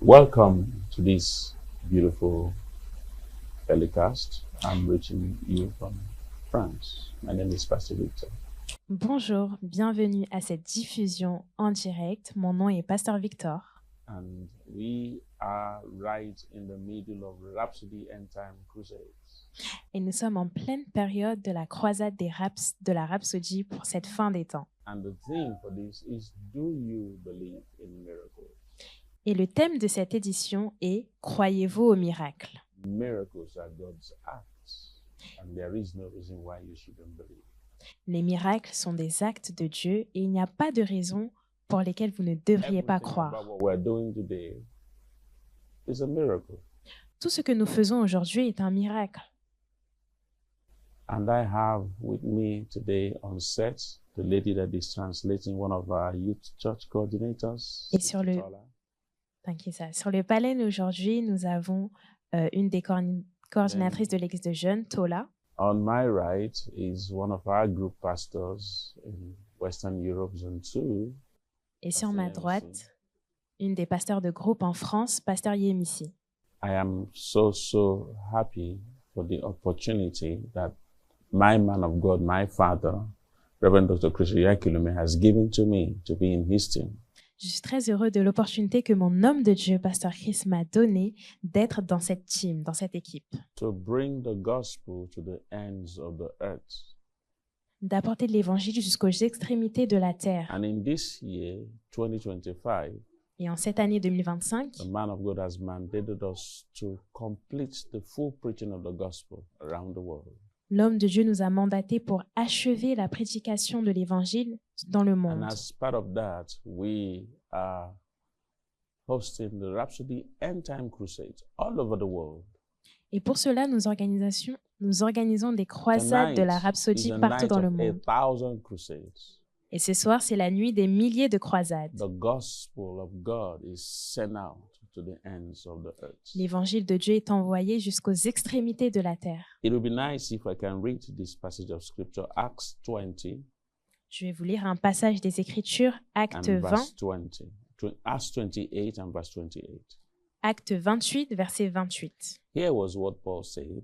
Welcome to this beautiful telecast. I'm reaching you from France. My name is Pastor Victor. Bonjour, bienvenue à cette diffusion en direct. Mon nom est Pasteur Victor And we are right in the middle of Rhapsody End Time Crusades. et nous sommes en pleine période de la croisade de la Rhapsodie pour cette fin des temps. And the theme for this is, do you believe in miracles? Et le thème de cette édition est « Croyez-vous au miracle ?» Miracles are God's acts, and there is no reason why you shouldn't believe. Les miracles sont des actes de Dieu et il n'y a pas de raison pour lesquelles vous ne devriez pas Everything croire. about what we're doing today is a miracle. Tout ce que nous faisons aujourd'hui est un miracle. And I have with me today on set the lady that is translating, one of our youth church coordinators. Et sur le panel aujourd'hui, nous avons une des coordinatrices de l'église de jeunes, Tola. On my right is one of our group pastors in Western Europe, Zone 2. Et sur Pasteur ma Yemisi. droite, une des pasteurs de groupe en France, Pasteur Yemisi. I am so happy for the opportunity that my man of God, my father, Reverend Dr. Chris Yakilume, has given to me to be in his team. Je suis très heureux de l'opportunité que mon homme de Dieu, Pasteur Chris, m'a donnée d'être dans cette team, dans cette équipe, To bring the gospel to the ends of the earth. d'apporter l'évangile jusqu'aux extrémités de la terre. And in this year, 2025, Et en cette année 2025, the man of God has mandated us to complete the full preaching of the gospel around the world. l'homme de Dieu nous a mandatés pour achever la prédication de l'évangile dans le And monde. as part of that, we are hosting the Rhapsody End Time Crusades all over the world. Et pour cela, nous organisons des croisades de la Tonight Rhapsodie is a partout night dans le of monde. 1,000 crusades. Et ce soir, c'est la nuit des milliers de croisades. The gospel of God is sent out to the ends of the earth. L'évangile de Dieu est envoyé jusqu'aux extrémités de la terre. It would be nice if I can read this passage of scripture, Acts 20 Je vais vous lire un passage des Écritures, Acte and 20, verse 20. Acts 28 and verse 28. Acte 28, verset 28. Here was what Paul said.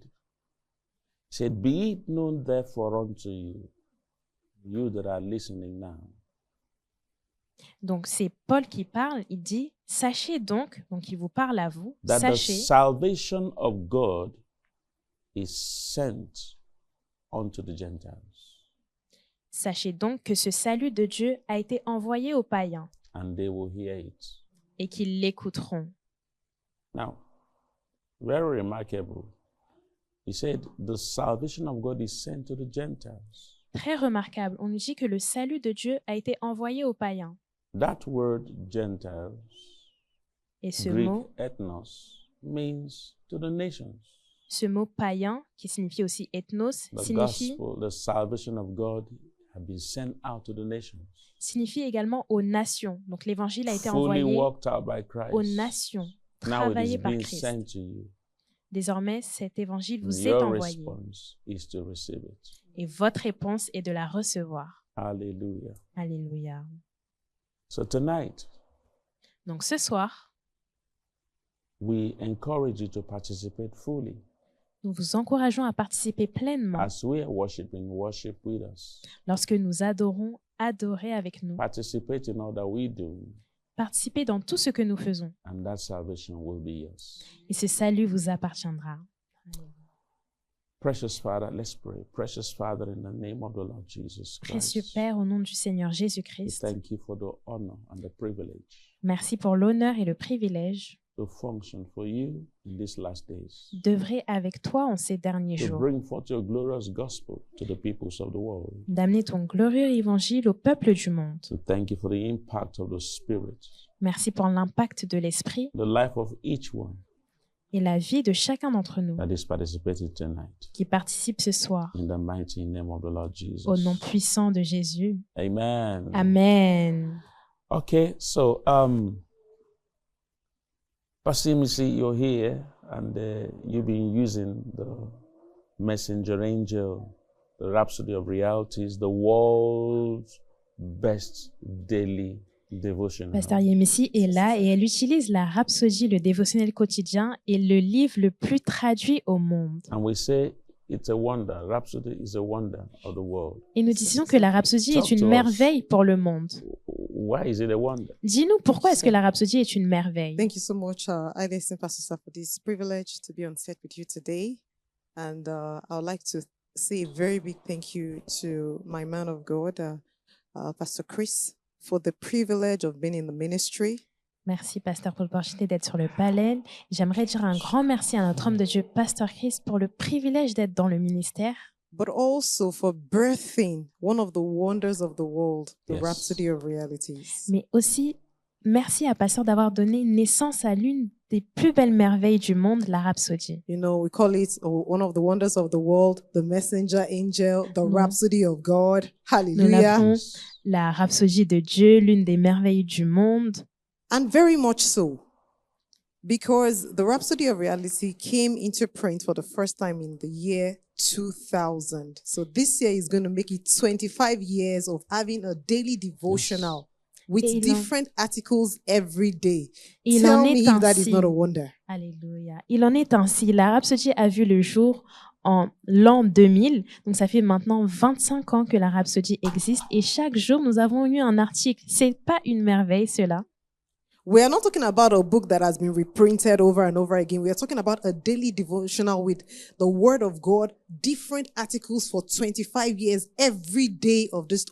He said, be it known therefore unto you, you that are listening now, Donc c'est Paul qui parle, il dit « Sachez donc il vous parle à vous, that the sachez salvation of God is sent unto the Gentiles, donc que ce salut de Dieu a été envoyé aux païens and they will hear it. et qu'ils l'écouteront. Now, very remarkable. He said, the salvation of God is sent to the Gentiles. » Très remarquable, on nous dit que le salut de Dieu a été envoyé aux païens. That word Gentiles, Et ce Greek mot means to the nations. païen, qui signifie aussi ethnos, The signifie gospel, the salvation of God have been sent out to the nations. également aux nations. Donc l'évangile a été Fully envoyé worked out by aux Christ. nations, Now it travaillé is par being Christ. sent to you. Désormais, cet évangile And vous est your envoyé response is to receive it. et votre réponse est de la recevoir. Hallelujah. Alléluia. So tonight, Donc ce soir, we encourage you to participate fully. nous vous encourageons à participer pleinement As we are worshiping, worship with us. lorsque nous adorons, adorer avec nous. Participate in all that we do, Participez dans tout ce que nous faisons and that salvation will be yours. et ce salut vous appartiendra. Precious Father, let's pray. Precious Father, in the name of the Lord Jesus Précieux Christ, Père, au nom du Seigneur we Jésus-Christ, thank you for the honor and the privilege merci pour l'honneur et le privilège to function for you in these last days, d'œuvrer avec toi en ces derniers to jours, bring forth your glorious gospel to the peoples of the world. d'amener ton glorieux évangile au peuple du monde. So thank you for the impact of the Spirit, Merci pour l'impact de l'Esprit the life of each one et la vie de chacun d'entre nous that is participating tonight. qui participe ce soir. In the mighty name of the Lord Jesus. Au nom puissant de Jésus. Amen. Amen. Okay, so Pastor Missy, you're here and you've been using the messenger angel, the Rhapsody of Realities, the world's best daily devotional. Pasteur Yemisi est là et elle utilise la rhapsodie, le dévotionnel quotidien, et le livre le plus traduit au monde. And we say it's a wonder. Rhapsody is a wonder of the world. Et nous disons que la rhapsodie est une merveille pour le monde. Why is it a wonder? Dis-nous, pourquoi est-ce que la rhapsodie est une merveille? Thank you so much, Alison, Pastor Sir, for this privilege to be on set with you today. And I would like to say a very big thank you to my man of God, Pastor Chris, for the privilege of being in the ministry. Merci, Pasteur Paul Porchité, d'être sur le panel. J'aimerais dire un grand merci à notre homme de Dieu, Pasteur Chris, pour le privilège d'être dans le ministère, But also for birthing one of the wonders of the world, the Yes. Rhapsody of Realities. mais aussi merci à Pasteur d'avoir donné naissance à l'une des plus belles merveilles du monde, la rhapsodie. You know, we call it one of the wonders of the world, the messenger angel, the Rhapsody of God. Nous Hallelujah. l'appelons la rhapsodie de Dieu, l'une des merveilles du monde. And very much so, because the Rhapsody of Reality came into print for the first time in the year 2000. So this year is going to make it 25 years of having a daily devotional with Et different articles every day. Il Tell en me est if that is ainsi. not a wonder. Alléluia. Il en est ainsi. La rhapsodie a vu le jour en l'an 2000. Donc, ça fait maintenant 25 ans que la rhapsodie existe. Et chaque jour, nous avons eu un article. C'est pas une merveille, cela. We are not talking about a book that has been reprinted over and over again. We are talking about a daily devotional with the Word of God, different articles for 25 years, every day of these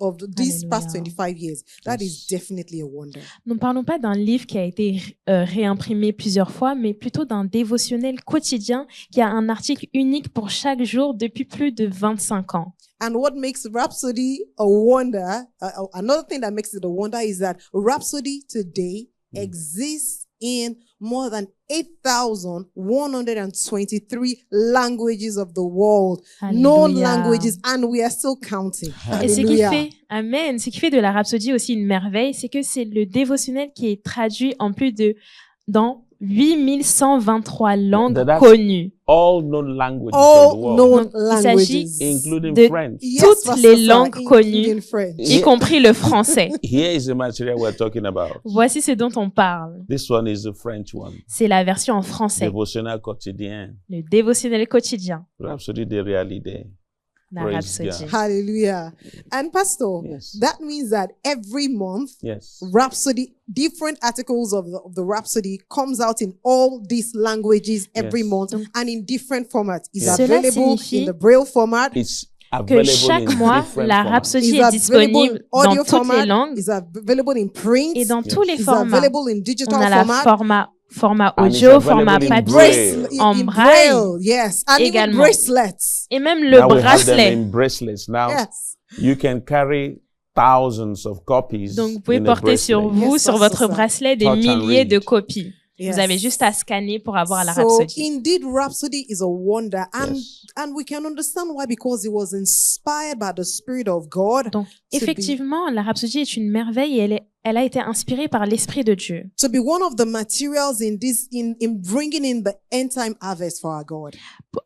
past Hallelujah. 25 years. That is definitely a wonder. Nous ne parlons pas d'un livre qui a été réimprimé plusieurs fois, mais plutôt d'un dévotionnel quotidien qui a un article unique pour chaque jour depuis plus de 25 ans. And what makes Rhapsody a wonder, another thing that makes it a wonder is that Rhapsody today exists in more than 8,123 languages of the world, known Alléluia. languages, and we are still counting. Et ce qui Hallelujah. fait, amen, ce qui fait de la rhapsodie aussi une merveille, c'est que c'est le dévotionnel qui est traduit dans 8123 langues That's connues. All known languages of the All world, known Donc, il s'agit languages. including de- French. Yes, toutes Pastor les Sir, langues including connues. French. Y compris le français. Here is the material we're talking about. Voici ce dont on parle. This one is the French one. C'est la version en français, Devotional quotidien. le dévotionnel quotidien, Rhapsody de réalité. la Praise rhapsodie. God. Hallelujah. And Pastor, Yes. that means that every month, Yes. Rhapsody, different articles of the Rhapsody comes out in all these languages every Yes. month and in different formats. It's Yes. Cela available signifie in the Braille format. It's Que available chaque in mois, different la formats. rhapsodie It's est available disponible in audio dans toutes les format. langues It's available in print. et dans tous les It's formats. available in On digital a la format And it's audio, available format in papier, Braille. en in braille yes, and even également. bracelets. et même le Now we have them bracelet. in bracelets. Now Yes. you can carry thousands of copies. Donc, vous pouvez in a porter sur bracelet. vous, Yes, sur Pastor votre Sir. bracelet, des Touch and milliers read. de copies. Yes. Vous avez juste à scanner pour avoir la So rhapsodie. indeed, Rhapsody is a wonder, and Yes. and we can understand why, because it was inspired by the Spirit of God Donc, to effectivement, la rhapsodie est une merveille et elle a été inspirée par l'Esprit de Dieu. be one of the materials in bringing in the end time harvest for our God.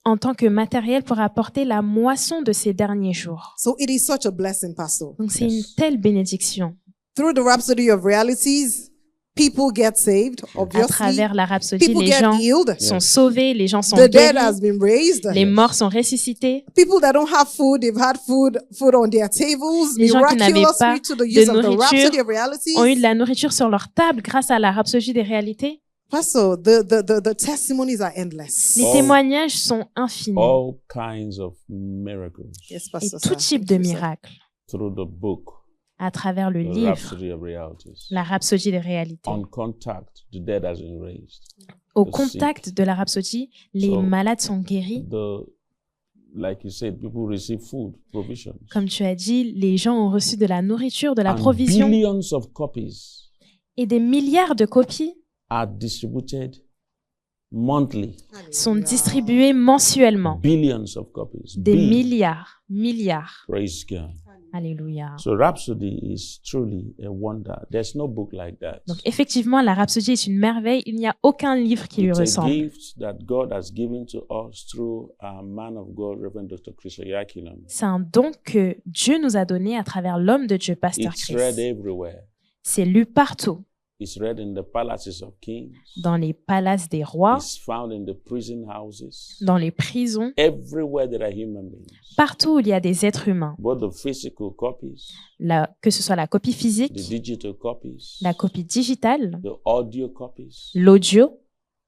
En tant que matériel pour apporter la moisson de ces derniers jours. So it is such a blessing, Pastor. Donc, c'est Yes. une telle bénédiction. Through the Rhapsody of Realities, people get saved. À Obviously, travers la rhapsodie, people les get gens healed. sont sauvés, les gens sont The dead has guéris, been raised. les morts sont ressuscités. People that don't have food, they've had food on their tables. Les gens qui n'avaient pas Miraculously, to the use of the nourriture Rhapsody of Realities. Ont eu de la nourriture sur leur table grâce à la rhapsodie des réalités. Pastor, the testimonies are endless. Les Oh. témoignages sont infinis All kinds of miracles Yes, et Pastor. tout Sir. type Thank de you, sir. miracles through the book, à travers le the livre, Rhapsody of Realities. la rhapsodie des réalités. On contact, the dead has been raised. Au the contact de la rhapsodie, les So- malades sont guéris. Like you said, people receive food, provisions. Comme tu as dit, les gens ont reçu de la nourriture, de la And provision billions of copies et des milliards de copies are distributed monthly. sont distribuées mensuellement. Billions of copies. Des Billions. milliards. Praise God. Alléluia. So Rhapsody is truly a wonder. There's no book like that. Donc effectivement, la rhapsodie est une merveille. Il n'y a aucun livre qui lui It's a ressemble. gift that God has given to us through our man of God, Reverend Dr. Chris Oyakhilome. C'est un don que Dieu nous a donné à travers l'homme de Dieu, Pasteur It's read Chris. everywhere. C'est lu partout, It's read in the palaces of kings. dans les palaces des rois, It's found in the prison houses. dans les prisons, Everywhere there are human beings. partout où il y a des êtres humains, Both the physical copies, que ce soit la copie the physique, digital copies, la copie digitale, the audio copies. l'audio.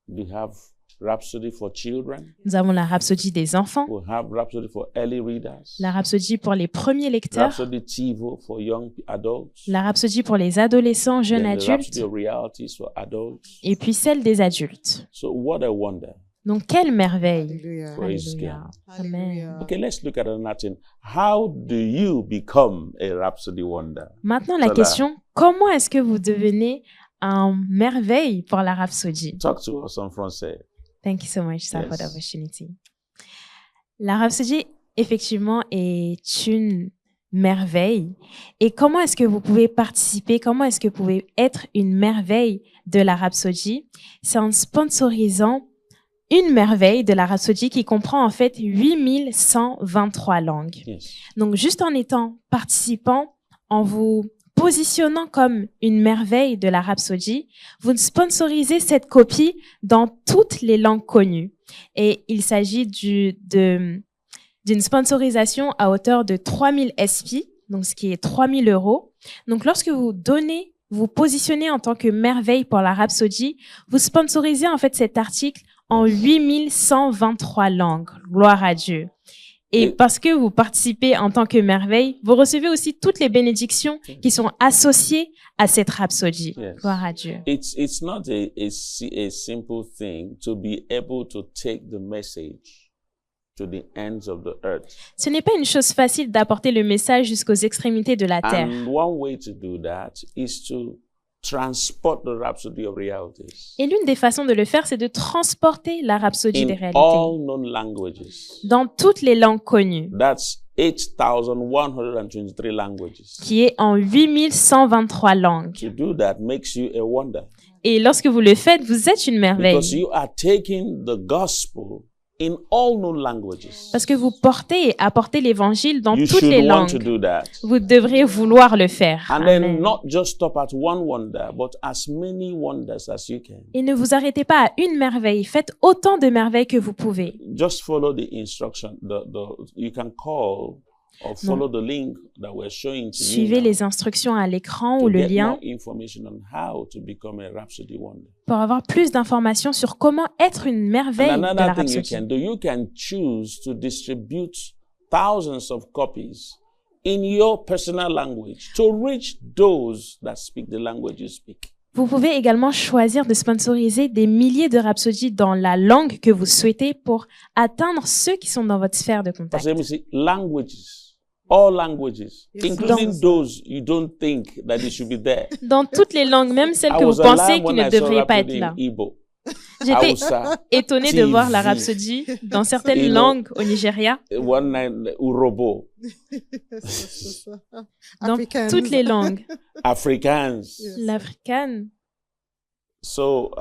We have Rhapsody for children. Nous avons la rhapsodie des enfants, We have Rhapsody for early readers. la rhapsodie pour les premiers lecteurs, Rhapsody TiVo for young adults. la rhapsodie pour les adolescents, jeunes Then the adultes, Rhapsody of realities for adults. et puis celle des adultes. So what a wonder. Donc, quelle merveille! Hallelujah. Praise Alléluia. God. Amen. Hallelujah. Okay, let's look at another thing. How do you become a Rhapsody wonder? Maintenant, la Sola. question, comment est-ce que vous devenez un merveille pour la rhapsodie? Talk to us en français. Thank you so much, sir, for the Yes. opportunity. La rhapsodie, effectivement, est une merveille. Et comment est-ce que vous pouvez participer? Comment est-ce que vous pouvez être une merveille de la rhapsodie? C'est en sponsorisant une merveille de la rhapsodie qui comprend en fait 8123 langues. Yes. Donc, juste en étant participant, en vous positionnant comme une merveille de la rhapsodie, vous sponsorisez cette copie dans toutes les langues connues. Et il s'agit d'une sponsorisation à hauteur de 3000 SP, donc ce qui est 3000 €. Donc, lorsque vous donnez, vous positionnez en tant que merveille pour la rhapsodie, vous sponsorisez en fait cet article en 8123 langues. Gloire à Dieu. Et parce que vous participez en tant que merveille, vous recevez aussi toutes les bénédictions qui sont associées à cette rhapsodie. Yes. Gloire à Dieu. It's not a simple thing to be able to take the message to the ends of the earth. Ce n'est pas une chose facile d'apporter le message jusqu'aux extrémités de la terre. And one way to do that is to transport the Rhapsody of realities Et l'une des façons de le faire, c'est de transporter la rhapsodie des in réalités all known languages. dans toutes les langues connues, That's 8,123 languages. qui est en 8123 langues. To do that makes you a wonder Et lorsque vous le faites, vous êtes une merveille. because you are taking the gospel in all known languages. Parce que vous portez et apportez l'évangile dans You toutes should les want to langues. do that. Vous devrez vouloir le faire. And then Amen. not just stop at one wonder, but as many wonders as you can. Et ne vous arrêtez pas à une merveille. Faites autant de merveilles que vous pouvez. Just follow the instruction. You can call or follow the link that we're showing to you Suivez now les instructions à l'écran to ou le get lien more information on how to become a Rhapsody wonder. pour avoir plus d'informations sur comment être une merveille And de la another thing you rhapsodie. can do, you can choose to distribute thousands of copies in your personal language to reach those that speak the language you speak. Vous pouvez également choisir de sponsoriser des milliers de rhapsodies dans la langue que vous souhaitez pour atteindre ceux qui sont dans votre sphère de contact. Because let me see, languages, all languages, Yes, including sir. those you don't think that they should be there. Dans toutes les langues, même celles I que vous was pensez alarmed qui when ne I saw devraient pas être Rhapsody là. in Igbo, J'étais Hausa, étonnée de voir la TV. rhapsodie dans certaines You know, langues au Nigeria, one night Urobo, dans Africans. toutes les langues. Afrikaans. Yes. L'africaine. So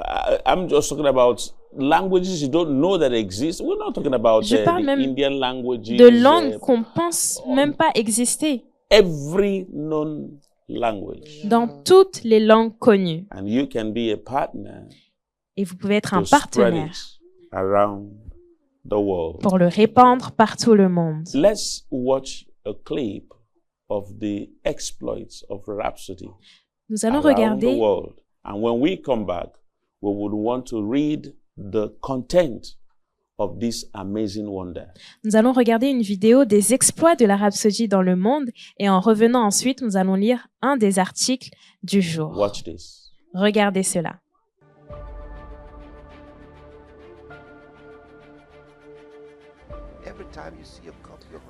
I'm just talking about languages you don't know that exist. We're not talking about Je parle the même Indian languages. De langues qu'on pense même pas exister. Every known language. Dans toutes les langues connues. And you can be a partner Et vous pouvez être un to spread partenaire it around the world. pour le répandre partout le monde. Let's watch a clip of the exploits of Rhapsody Nous allons around the regarder world. And when we come back, we would want to read the content of this amazing wonder. Nous allons regarder une vidéo des exploits de la rhapsodie dans le monde et en revenant ensuite, nous allons lire un des articles du jour. Watch this. Regardez cela.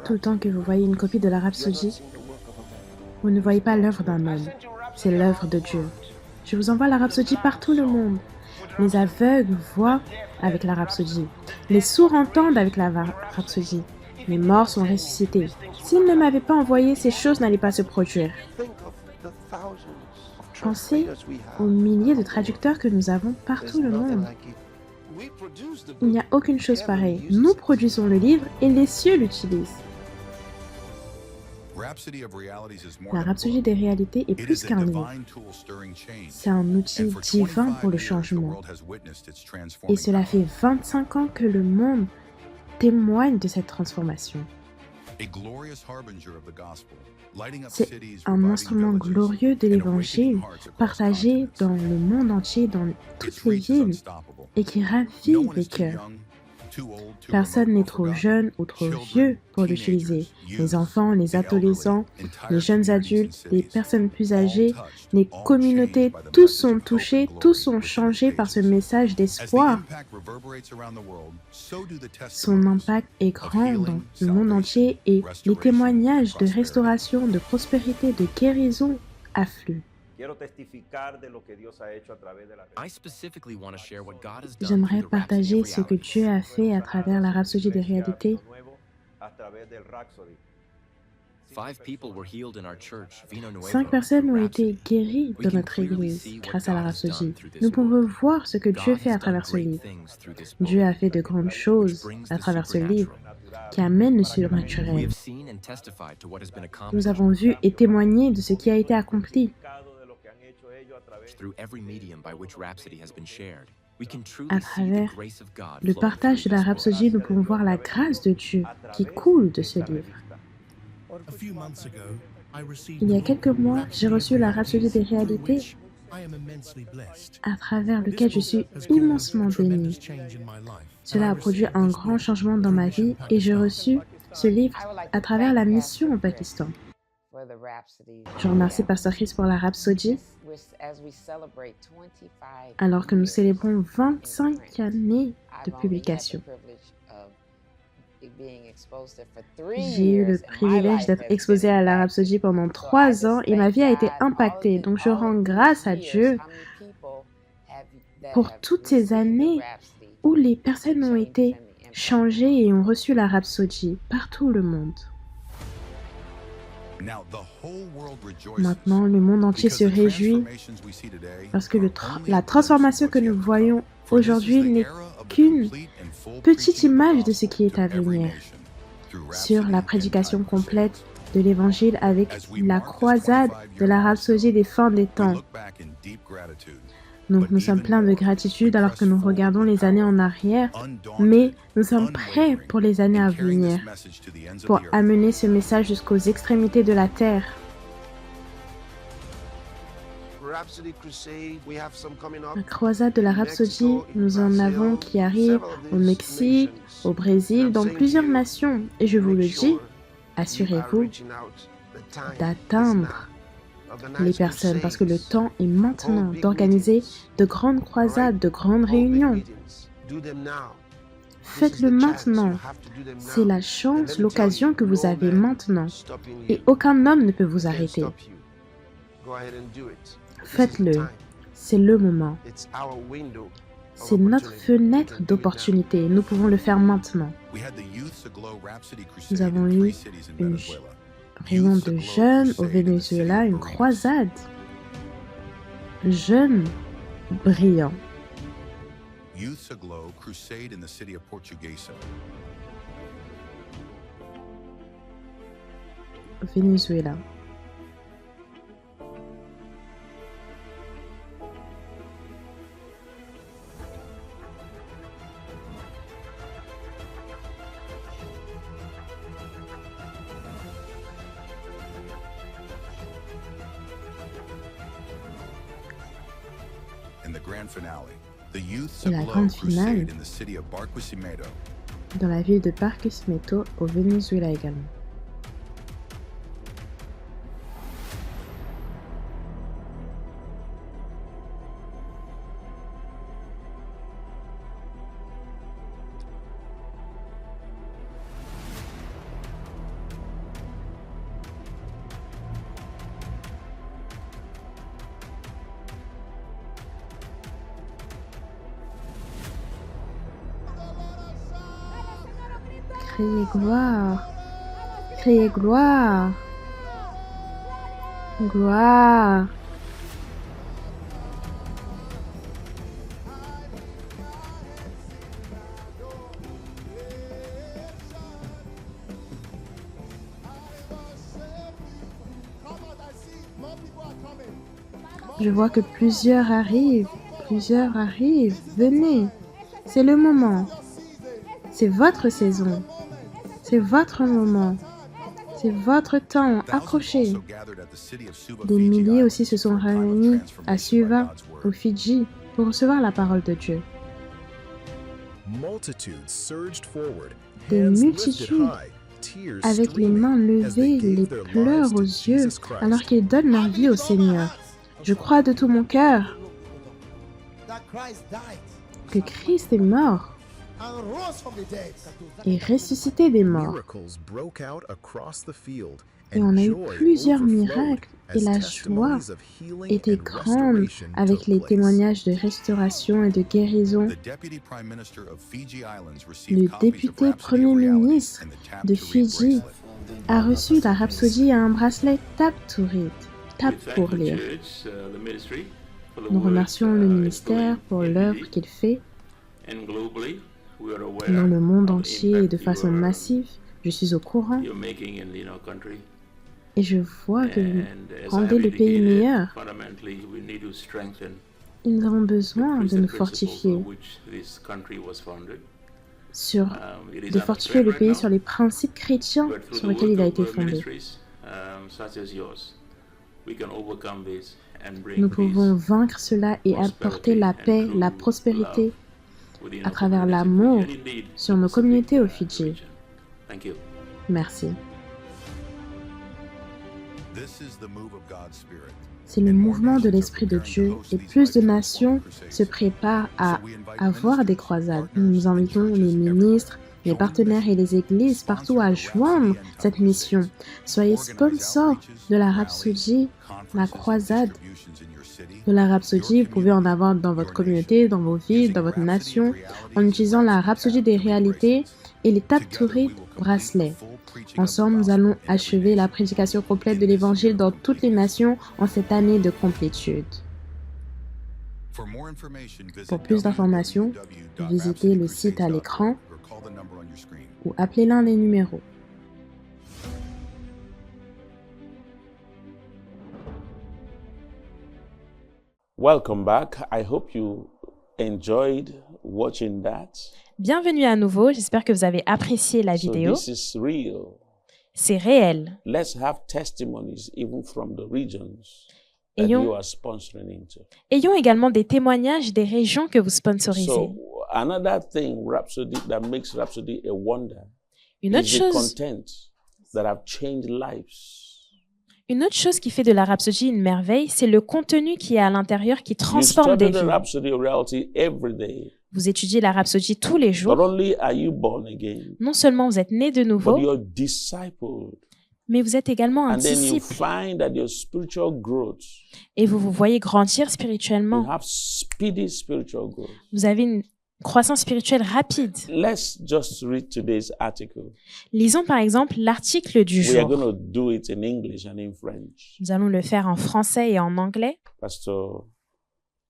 Tout le temps que vous voyez une copie de la Rhapsodie, vous ne voyez pas l'œuvre d'un homme, c'est l'œuvre de Dieu. Je vous envoie la Rhapsodie par tout le monde. Les aveugles voient avec la Rhapsodie. Les sourds entendent avec la Rhapsodie. Les morts sont ressuscités. S'il ne m'avait pas envoyé, ces choses n'allaient pas se produire. Pensez aux milliers de traducteurs que nous avons partout le monde. Il n'y a aucune chose pareille. Nous produisons le livre et les cieux l'utilisent. La Rhapsodie des réalités est plus qu'un livre. C'est un outil divin pour le changement. Et cela fait 25 ans que le monde témoigne de cette transformation. C'est un instrument glorieux de l'Évangile partagé dans le monde entier, dans toutes les villes, et qui ravive les cœurs. Personne n'est trop jeune ou trop vieux pour l'utiliser. Les enfants, les adolescents, les jeunes adultes, les personnes plus âgées, les communautés, tous sont touchés, tous sont changés par ce message d'espoir. Son impact est grand dans le monde entier et les témoignages de restauration, de prospérité, de guérison affluent. J'aimerais partager ce que Dieu a fait à travers la Rhapsodie des réalités. 5 personnes ont été guéries dans notre Église grâce à la Rhapsodie. Nous pouvons voir ce que Dieu fait à travers ce livre. Dieu a fait de grandes choses à travers ce livre qui amène le surnaturel. Nous avons vu et témoigné de ce qui a été accompli. À travers le partage de la Rhapsodie, nous pouvons voir la grâce de Dieu qui coule de ce livre. Il y a quelques mois, j'ai reçu la Rhapsodie des réalités à travers lequel je suis immensement béni. Cela a produit un grand changement dans ma vie et j'ai reçu ce livre à travers la mission au Pakistan. Je remercie Pasteur Chris pour la Rhapsodie. Alors que nous célébrons 25 années de publication. J'ai eu le privilège d'être exposée à la Rhapsodie pendant 3 ans et ma vie a été impactée. Donc je rends grâce à Dieu pour toutes ces années où les personnes ont été changées et ont reçu la Rhapsodie partout le monde. Maintenant, le monde entier se réjouit parce que la transformation que nous voyons aujourd'hui n'est qu'une petite image de ce qui est à venir. Sur la prédication complète de l'Évangile avec la croisade de la Rhapsodie des fins des temps. Donc nous sommes pleins de gratitude alors que nous regardons les années en arrière, mais nous sommes prêts pour les années à venir, pour amener ce message jusqu'aux extrémités de la terre. La croisade de la Rhapsodie, nous en avons qui arrivent au Mexique, au Brésil, dans plusieurs nations. Et je vous le dis, assurez-vous d'atteindre les personnes, parce que le temps est maintenant d'organiser de grandes croisades, de grandes réunions. Faites-le maintenant. C'est la chance, l'occasion que vous avez maintenant. Et aucun homme ne peut vous arrêter. Faites-le. C'est le moment. C'est notre fenêtre d'opportunité. Nous pouvons le faire maintenant. Nous avons eu une réunion de jeunes au Venezuela, une croisade. Jeunes brillants. Au Venezuela. Et la grande finale dans la ville de Barquisimeto au Venezuela également. Criez gloire, criez gloire, gloire. Je vois que plusieurs arrivent. Venez, c'est le moment. C'est votre saison. C'est votre moment. C'est votre temps. Accrochez. Des milliers aussi se sont réunis à Suva, au Fidji, pour recevoir la parole de Dieu. Des multitudes, avec les mains levées, les pleurs aux yeux, alors qu'ils donnent leur vie au Seigneur. Je crois de tout mon cœur que Christ est mort et ressuscité des morts. Et on a eu plusieurs miracles et la joie était grande avec les témoignages de restauration et de guérison. Le député Premier ministre de Fidji a reçu la rhapsodie et un bracelet Tap to Read, Tap pour lire. Nous remercions le ministère pour l'œuvre qu'il fait dans le monde entier et de façon massive. Je suis au courant et je vois que vous rendez le pays meilleur. Et nous avons besoin de nous fortifier de fortifier le pays sur les principes chrétiens sur lesquels il a été fondé. Nous pouvons vaincre cela et apporter la paix, la prospérité à travers l'amour sur nos communautés au Fidji. Merci. C'est le mouvement de l'Esprit de Dieu et plus de nations se préparent à avoir des croisades. Nous invitons les ministres, les partenaires et les églises partout à joindre cette mission. Soyez sponsors de la rhapsodie, la croisade de la rhapsodie. Vous pouvez en avoir dans votre communauté, dans vos villes, dans votre nation, en utilisant la rhapsodie des réalités et les Tap to Read bracelets. Ensemble, nous allons achever la prédication complète de l'Évangile dans toutes les nations en cette année de complétude. Pour plus d'informations, visitez le site à l'écran ou appelez l'un des numéros. Welcome back. I hope you enjoyed watching that. Bienvenue à nouveau, j'espère que vous avez apprécié la vidéo. So this is real. C'est réel. Let's have testimonies even from the regions that you are sponsoring into. Ayons également des témoignages des régions que vous sponsorisez. So another thing that makes Rhapsody a wonder Une autre is the chose, content that have changed lives. Une autre chose qui fait de la Rhapsodie une merveille, c'est le contenu qui est à l'intérieur qui transforme des vies. Vous étudiez la Rhapsodie tous les jours. Non seulement vous êtes né de nouveau, mais vous êtes également un disciple. Et vous vous voyez grandir spirituellement. Vous avez une croissance spirituelle rapide. Let's just read today's article. Lisons par exemple l'article du We are jour. going to do it in English and in French. Nous allons le faire en français et en anglais. Pastor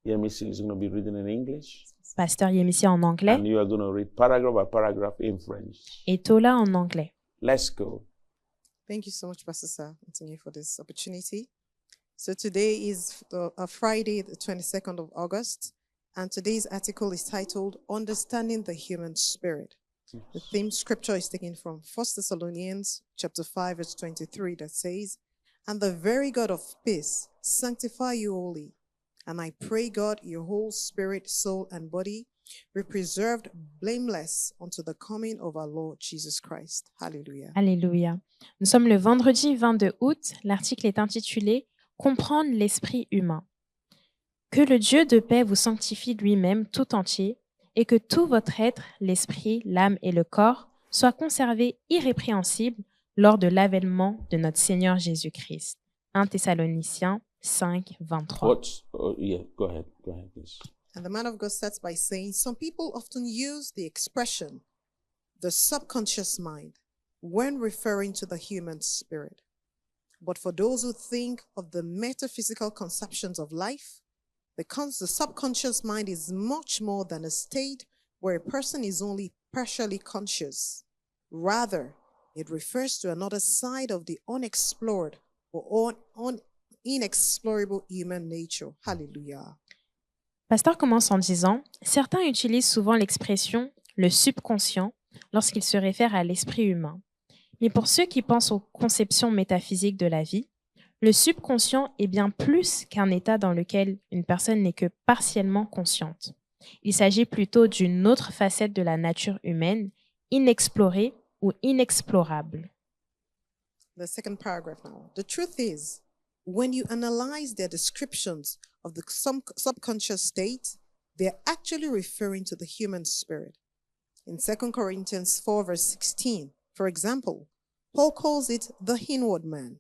Yemisi is going to be reading in English. Pasteur Yemisi en anglais And you are going to read paragraph by paragraph in French. et Tola en anglais. Let's go. Thank you so much, Pastor Sir, Anthony, for this opportunity. So today is Friday, the 22nd of August, and today's article is titled, Understanding the Human Spirit. The theme scripture is taken from 1 Thessalonians chapter 5, verse 23, that says, And the very God of peace sanctify you wholly. And I pray, God, your whole spirit, soul, and body be preserved blameless unto the coming of our Lord Jesus Christ. Hallelujah. Alléluia. Nous sommes le vendredi 22 août. L'article est intitulé « Comprendre l'esprit humain ». Que le Dieu de paix vous sanctifie lui-même tout entier et que tout votre être, l'esprit, l'âme et le corps, soient conservés irrépréhensibles lors de l'avènement de notre Seigneur Jésus-Christ. 1 Thessaloniciens 5, 23. Go ahead, please. And the man of God starts by saying, some people often use the expression, the subconscious mind, when referring to the human spirit. But for those who think of the metaphysical conceptions of life, the subconscious mind is much more than a state where a person is only partially conscious. Rather, it refers to another side of the unexplored or inexplorable human nature. Hallelujah. Pasteur commence en disant « Certains utilisent souvent l'expression « le subconscient » lorsqu'ils se réfèrent à l'esprit humain. Mais pour ceux qui pensent aux conceptions métaphysiques de la vie, le subconscient est bien plus qu'un état dans lequel une personne n'est que partiellement consciente. Il s'agit plutôt d'une autre facette de la nature humaine, inexplorée ou inexplorable. The second paragraph now. The truth is, when you analyze their descriptions of the subconscious state, they're actually referring to the human spirit. In 2 Corinthians 4, verse 16, for example, Paul calls it the inward man,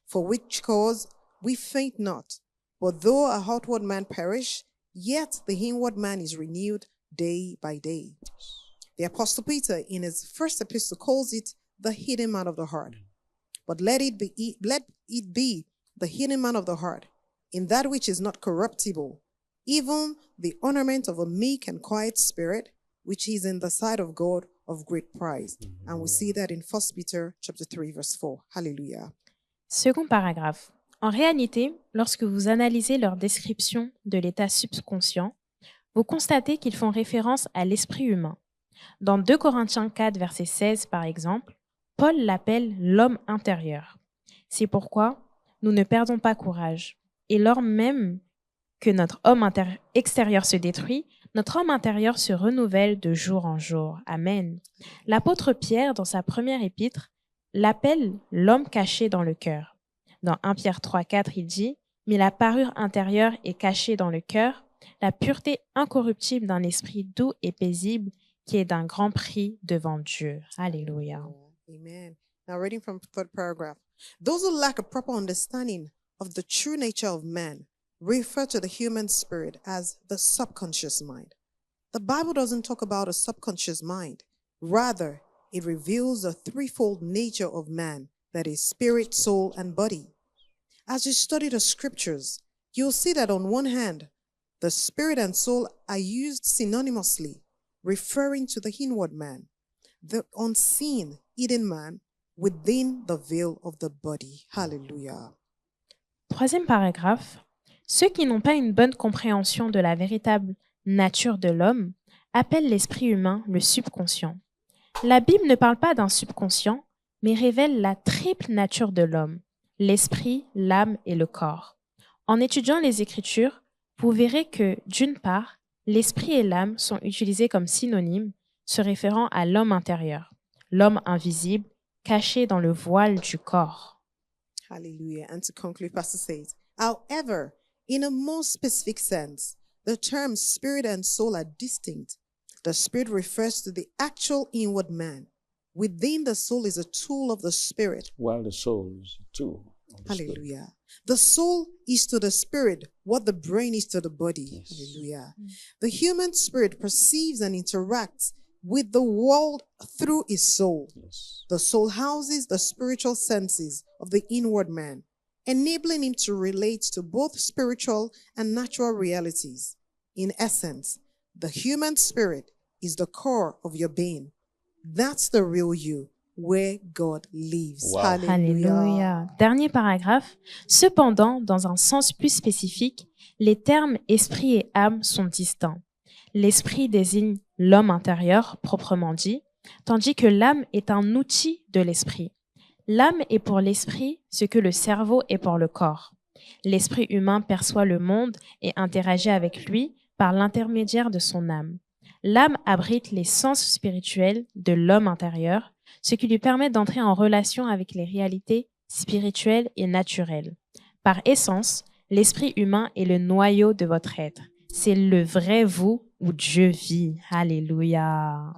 for which cause we faint not. But though our outward man perish, yet the inward man is renewed day by day. The Apostle Peter, in his first epistle, calls it the hidden man of the heart. But let it be the hidden man of the heart, in that which is not corruptible, even the ornament of a meek and quiet spirit, which is in the sight of God of great price. And we see that in 1 Peter chapter 3, verse 4. Hallelujah. Second paragraphe. En réalité, lorsque vous analysez leur description de l'état subconscient, vous constatez qu'ils font référence à l'esprit humain. Dans 2 Corinthiens 4, verset 16, par exemple, Paul l'appelle l'homme intérieur. C'est pourquoi nous ne perdons pas courage. Et lors même que notre homme extérieur se détruit, notre homme intérieur se renouvelle de jour en jour. Amen. L'apôtre Pierre, dans sa première épître, l'appelle l'homme caché dans le cœur. Dans 1 Pierre 3, 4, il dit « Mais la parure intérieure est cachée dans le cœur, la pureté incorruptible d'un esprit doux et paisible qui est d'un grand prix devant Dieu. » Alléluia. Amen. Now, reading from the third paragraph. Those who lack a proper understanding of the true nature of man refer to the human spirit as the subconscious mind. The Bible doesn't talk about a subconscious mind. Rather, it reveals the threefold nature of man, that is spirit, soul, and body. As you study the scriptures, you'll see that on one hand, the spirit and soul are used synonymously, referring to the inward man, the unseen, hidden man within the veil of the body. Hallelujah. Troisième paragraphe. Ceux qui n'ont pas une bonne compréhension de la véritable nature de l'homme appellent l'esprit humain le subconscient. La Bible ne parle pas d'un subconscient, mais révèle la triple nature de l'homme, l'esprit, l'âme et le corps. En étudiant les Écritures, vous verrez que, d'une part, l'esprit et l'âme sont utilisés comme synonymes, se référant à l'homme intérieur, l'homme invisible, caché dans le voile du corps. Hallelujah. And to conclude, Pastor says, however, in a more specific sense, the terms spirit and soul are distinct. The spirit refers to the actual inward man. Within the soul is a tool of the spirit. While the soul is a tool of the spirit. Hallelujah. The soul is to the spirit what the brain is to the body. Yes. Hallelujah. The human spirit perceives and interacts with the world through his soul. Yes. The soul houses the spiritual senses of the inward man, enabling him to relate to both spiritual and natural realities. In essence, the human spirit is the core of your being. That's the real you, where God lives. Wow. Alléluia. Dernier paragraphe. Cependant, dans un sens plus spécifique, les termes esprit et âme sont distincts. L'esprit désigne l'homme intérieur, proprement dit, tandis que l'âme est un outil de l'esprit. L'âme est pour l'esprit ce que le cerveau est pour le corps. L'esprit humain perçoit le monde et interagit avec lui par l'intermédiaire de son âme. L'âme abrite les sens spirituels de l'homme intérieur, ce qui lui permet d'entrer en relation avec les réalités spirituelles et naturelles. Par essence, l'esprit humain est le noyau de votre être. C'est le vrai vous où Dieu vit. Alléluia.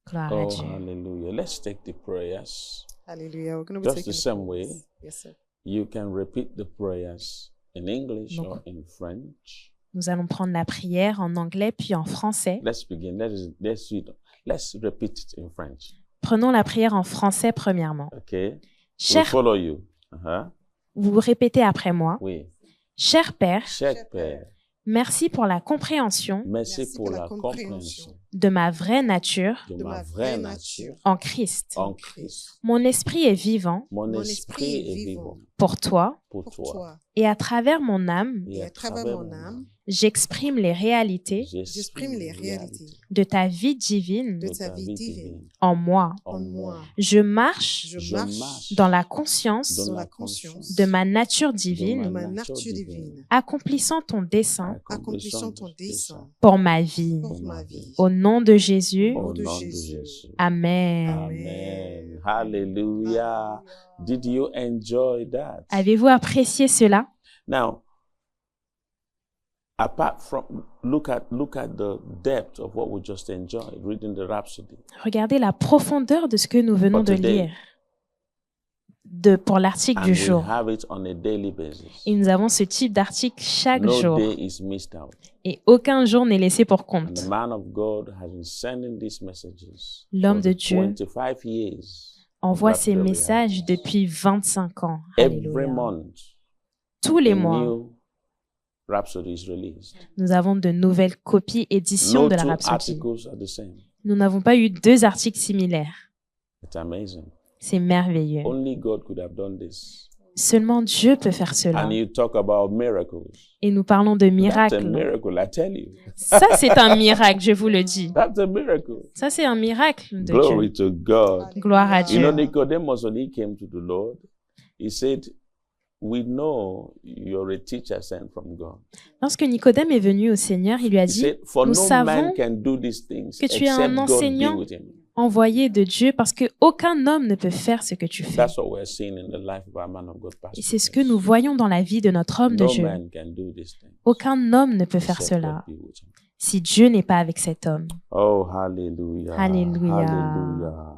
Gloire à Oh, Dieu. hallelujah. Let's take the prayers. Hallelujah. We're going to be Just taking the same way. Yes, sir. You can repeat the prayers in English Donc, or in French. Nous allons prendre la prière en anglais puis en français. Let's begin. Let's repeat it in French. Prenons la prière en français premièrement. Okay? We'll Cher, follow you. vous répétez après moi. Oui. Cher Père, Cher Père, merci pour la compréhension merci pour la compréhension de ma vraie nature de ma vraie nature en Christ. en Christ. Mon esprit est vivant Mon esprit est vivant pour toi pour toi. et à travers mon âme, Et à travers mon âme, j'exprime les réalités j'exprime les réalités de ta vie divine de ta vie divine en moi. en moi. Je marche Je marche dans la conscience dans la conscience de ma nature de divine, ma nature divine, accomplissant ton dessein accomplissant ton dessein pour ma vie. pour ma vie. Au nom de Jésus, Au nom de nom de Jésus. Jésus. Amen. Amen. Hallelujah. Did you enjoy that? Avez-vous apprécié cela? Now, apart from look at the depth of what we just enjoyed reading the Rhapsody. Regardez la profondeur de ce que nous venons de For today. lire pour l'article And du we jour. have it on a daily basis. Et nous avons ce type d'article chaque No jour. day is missed out. Et aucun jour n'est laissé pour And compte. the man of God has been sending these messages L'homme for de Dieu 25 years. Envoie Rhapsody ces of Reality. messages depuis 25 ans. Every Alléluia. month, Tous les a mois, new Rhapsody is released. nous avons de nouvelles copies, éditions No de la two Rhapsody. articles are the same. Nous n'avons pas eu 2 articles similaires. It's amazing. C'est merveilleux. Only God could have done this. Seulement Dieu peut faire cela. And you talk about miracles. Et nous parlons de That's a miracles. miracle, I tell you. Ça, c'est un miracle, je vous le dis. That's a miracle. Ça, c'est un miracle de Glory Dieu. to God. Gloire à You know, Dieu. Nicodemus, when he came to the Lord, he said, "We know you're a teacher sent from God." Lorsque Nicodème est venu au Seigneur, il lui a He dit, said, "For nous no savons man can do these things que tu es un except God be enseignant with him." envoyé de Dieu, parce qu'aucun homme ne peut faire ce que tu fais. That's what we're seeing in the life of our man of God, Pastor. Et c'est ce que nous voyons dans la vie de notre homme de No Dieu. man can do these things Aucun homme ne peut faire except cela God be with him. si Dieu n'est pas avec cet homme. Oh, hallelujah. Hallelujah. Hallelujah.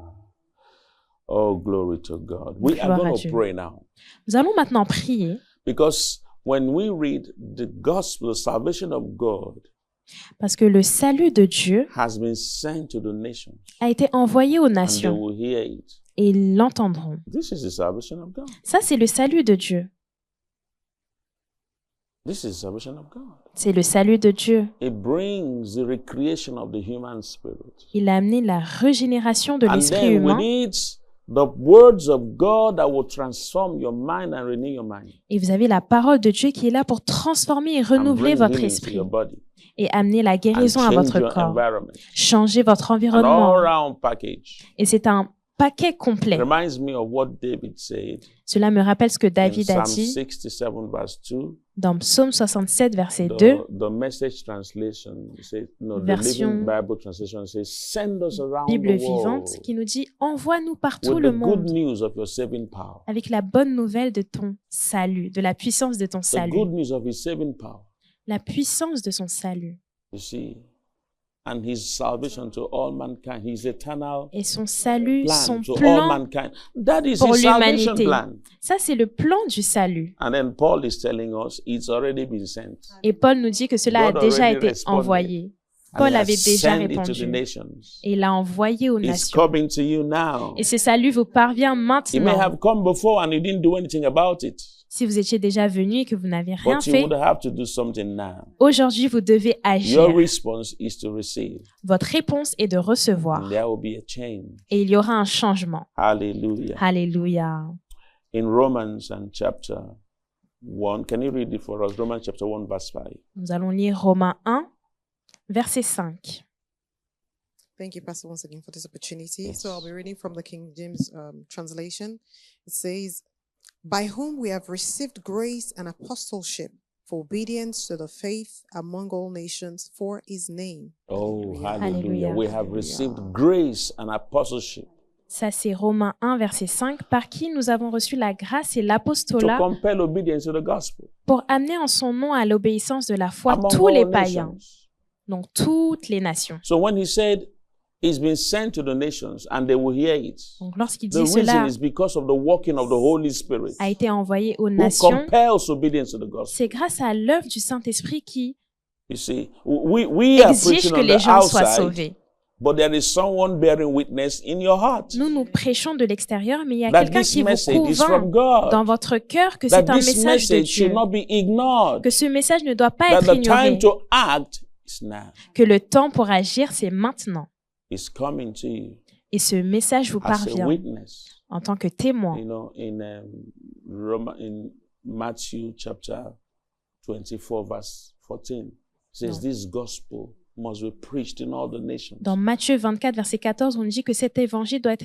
Oh, glory to God. We are Gloire à going Dieu. to pray now. Nous allons maintenant prier, Because when we read the gospel, the salvation of God parce que le salut de Dieu has been sent to the nations, a été envoyé aux and they nations will hear it. et ils l'entendront. This is the salvation of God. Ça, c'est le salut de Dieu. This is the salvation of God. C'est le salut de Dieu. It brings the recreation of the human spirit. Il a amené la régénération de And l'esprit then humain. we need the words of God that will transform your mind and renew your mind. Et vous avez la parole de Dieu qui est là pour transformer et And renouveler bring votre healing to esprit your body. et amener la And guérison à change votre your corps, environment. changer votre An environnement. all-round package. Et c'est un paquet complet. Reminds me of what David said Cela me rappelle ce que in David a Psalm dit 67 verse 2. dans Psaume 67, verset 2, The Message translation says, no, the Version Living Bible translation says, send us around Bible the world vivante, qui nous dit « Envoie-nous partout with le the good monde news of your saving power. avec la bonne nouvelle de ton salut, de la puissance de ton The salut, good news of his saving power. la puissance de son salut You see, and his salvation to all mankind, his eternal et son salut, plan son to all plan. mankind. That is pour his salvation l'humanité. plan. Ça, c'est le plan du salut. And then Paul is telling us it's already been sent. Et Paul nous dit que cela a God déjà already été responded. envoyé. And Paul he has avait déjà sent it to the répondu nations. et il l'a envoyé aux It's nations. coming to you now. Et ce salut vous parvient It may maintenant. have come before and you didn't do anything about it. Si vous étiez déjà venu et que vous n'avez rien But you fait, would have to do something now. aujourd'hui, vous devez agir. Your response is to receive. Votre réponse est de recevoir. And there will be a change. Et il y aura un changement. Hallelujah. Alléluia. In Romans and chapter 1, can you read it for us? Romans chapter 1 verse 5. Nous allons lire Romains 1, verset 5. Thank you, Pastor, once again for this opportunity. Yes. So I'll be reading from the King James translation. It says, "By whom we have received grace and apostleship for obedience to the faith among all nations for his name." Oh, hallelujah. Hallelujah. We have received grace and apostleship Ça, c'est Romains 1, verset 5, par qui nous avons reçu la grâce et to l'apostolat compel obedience to the gospel pour amener en son nom à l'obéissance de la foi among tous les all païens, nations. donc toutes les nations. So when he said it's been sent to the nations and they will hear it, Donc lorsqu'il the dit reason cela is because of the working of the Holy Spirit a été envoyé aux who nations, compels obedience to the gospel. c'est grâce à l'œuvre du Saint-Esprit qui You see, we are exige preaching que on les the gens soient outside, sauvés. but there is someone bearing witness in your heart Nous prêchons de l'extérieur, mais il y a that quelqu'un this qui vous message is from convainc dans God, votre cœur que that c'est un this message de message Dieu, should not be ignored, que ce message ne doit pas that être the time ignoré, to act is now. que le temps pour agir, c'est maintenant. It's coming to you Et ce message vous as a parvient witness. en tant que témoin. You know, in Matthew chapter 24, verse 14, it says, This gospel must be preached in all the nations. Dans Matthieu 24, verset 14, on dit que cet évangile doit être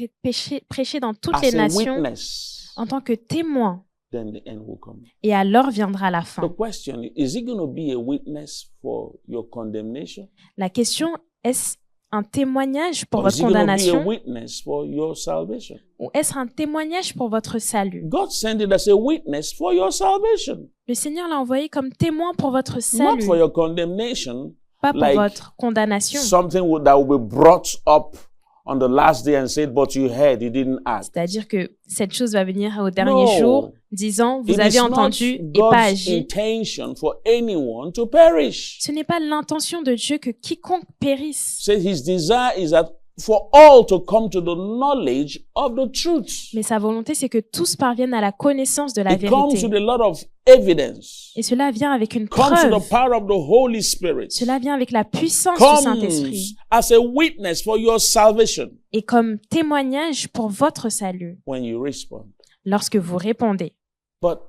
prêché dans toutes As les a nations witness, en tant que témoin. then the end will come. Et alors viendra la The fin. question is it going to be a witness for your condemnation? La question, est-ce un témoignage pour Or is votre it going to be a condamnation witness for your salvation? ou est-ce un témoignage pour votre salut? God sent it as a witness for your salvation, Le Seigneur l'a envoyé comme témoin pour votre not salut, for your condemnation. pas pour like votre condamnation. Something that will be brought up on the last day and said, but you heard, you didn't act. C'est-à-dire que cette chose va venir au dernier No. jour, disant, vous It avez is entendu not et pas God's agi. intention for anyone to perish. Ce n'est pas l'intention de Dieu que quiconque périsse. So his desire is that for all to come to the knowledge of the truth. Mais sa volonté, c'est que tous parviennent à la connaissance de la It comes vérité. with a lot of evidence. Et cela vient avec une Comes with preuve. the power of the Holy Spirit. Cela vient avec la puissance du Comes Saint-Esprit. as a witness for your salvation Et comme témoignage pour votre salut, when you respond. lorsque vous répondez. But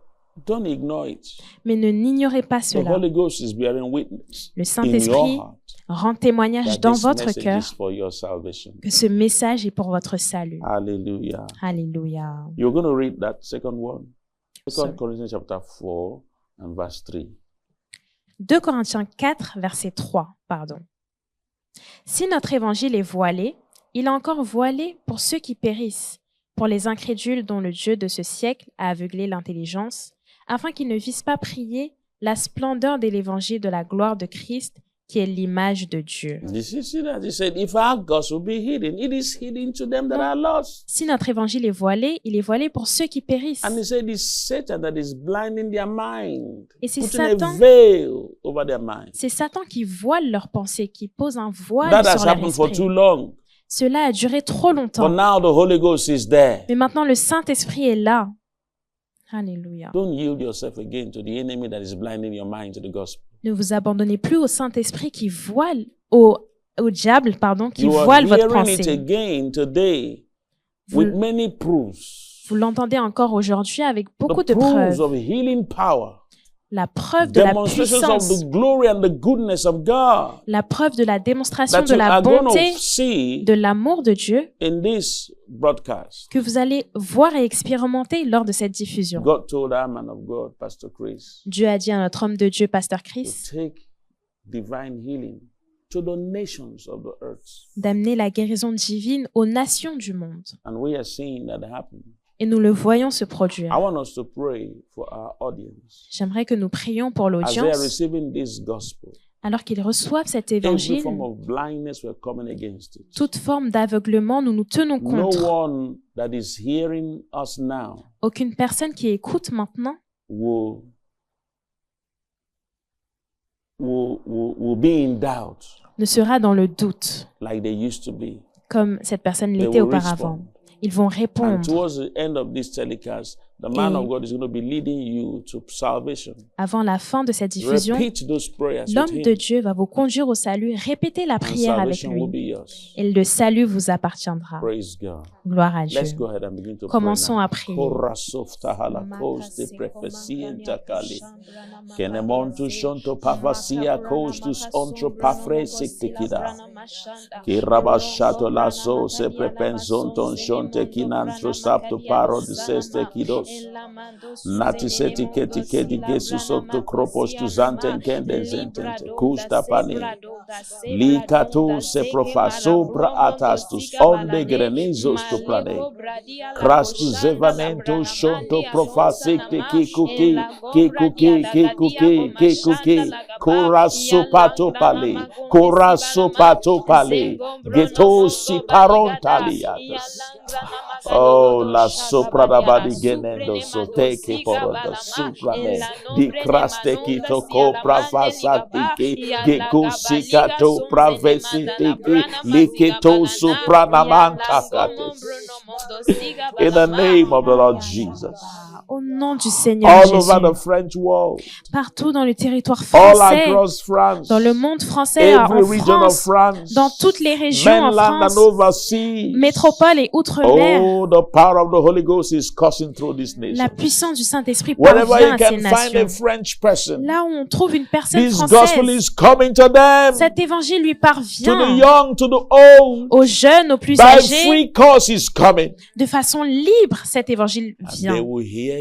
don't ignore it. Mais ne n'ignorez pas The cela. Holy Ghost is bearing witness Le in Saint-Esprit your heart rend témoignage that dans this votre message cœur is for your salvation. que ce message est pour votre salut. Hallelujah. Alléluia. You're going to read that second one. 2 Sorry. Corinthians chapter 4 and verse 3. 2 Corinthiens 4, verset 3, pardon. Si notre évangile est voilé, il est encore voilé pour ceux qui périssent, pour les incrédules dont le Dieu de ce siècle a aveuglé l'intelligence, afin qu'ils ne vissent pas prier la splendeur de l'évangile de la gloire de Christ, qui est l'image de Dieu. Did you see that? He said, if our gospel be hidden, it is hidden to them that are lost. Si notre évangile est voilé, il est voilé pour ceux qui périssent. And he said, it's Satan that is blinding their mind, Et c'est putting Satan, a veil over their mind. c'est Satan qui voile leurs pensées, qui pose un voile That has sur leur happened for esprit. too long. Cela a duré trop But longtemps. now the Holy Ghost is there. Mais maintenant, le Saint-Esprit est là. Alléluia. Don't yield yourself again to the enemy that is blinding your mind to the gospel. Ne vous abandonnez plus au Saint-Esprit qui voile, au diable, pardon, qui You are voile votre hearing it pensée. again today with many proofs. Vous l'entendez encore aujourd'hui avec beaucoup The de proofs preuves. of healing power. La preuve de la Demonstrations puissance, of the glory and the goodness of God la preuve de la démonstration that de you la are going bonté, to see de l'amour de Dieu in this broadcast. que vous allez voir et expérimenter lors de cette diffusion. God told our man of God, Pastor Chris, Dieu a dit à notre homme de Dieu, Pasteur to Chris, take divine healing to the nations of the earth. d'amener la guérison divine aux nations du monde. And we are seeing that happen. Et nous le voyons se I produire. want us to pray for our audience J'aimerais que nous prions pour as they are l'audience, receiving this gospel. alors qu'ils reçoivent cet Every évangile. form of blindness, we're coming against it. Toute forme d'aveuglement, nous nous tenons No contre. one that is hearing us now Aucune personne qui écoute maintenant will be in doubt ne sera dans le doute, like they used to be. comme cette personne They l'était will auparavant. respond. Ils vont And répondre. towards the end of this telecast, the man Et- of God is going to be leading you to salvation. Avant la fin de cette diffusion, Repeat those prayers with l'homme de him, Dieu va vous conduire au salut. Répétez la and prière avec salvation will lui. be yours. Et le salut vous appartiendra. Praise God. Gloire à Dieu. Let's go ahead and begin to Commençons pray now. à prier. Korasoftahala koste prefesienta kali. Kenemontu shonto pavasia kostus ontro pafresektekida. Kirabashato laso se prepenzonton shonte kinantro sapto paro diseste kidos. Natiseti keti kedi gesus octo kropos tu zanten kenden zentente. Kusta pani. Likato se profaso pra atastus onde grenizos tu plane. Crastus evanento shonto profasekte kikuki kikuki kikuki kikuki. Coraso pato pale. Coraso pato pale. Getosi parontaliatas. Oh, la sopra da badi genendo so teke poro da suprane di craste kito ko pravasati ke gekusi kato pravesiti ke liketo supranamanta kates. In the name of the Lord Jesus. Au nom du Seigneur all Jésus. over the French world, Partout dans le territoire all français, across France, dans le monde français, every en region of France, France, dans toutes les régions en mainland and France, overseas. métropole et outre-mer. Oh, the power of the Holy Ghost is coursing through this nation. La puissance du Saint-Esprit Wherever parvient you à ces can find a nations. French person, Là où on trouve une personne this gospel française, is coming to them, cet évangile lui to the parvient. young, to the old, Aux jeunes, aux plus by âgés, free course is coming. de façon libre, cet évangile And they vient. will hear it.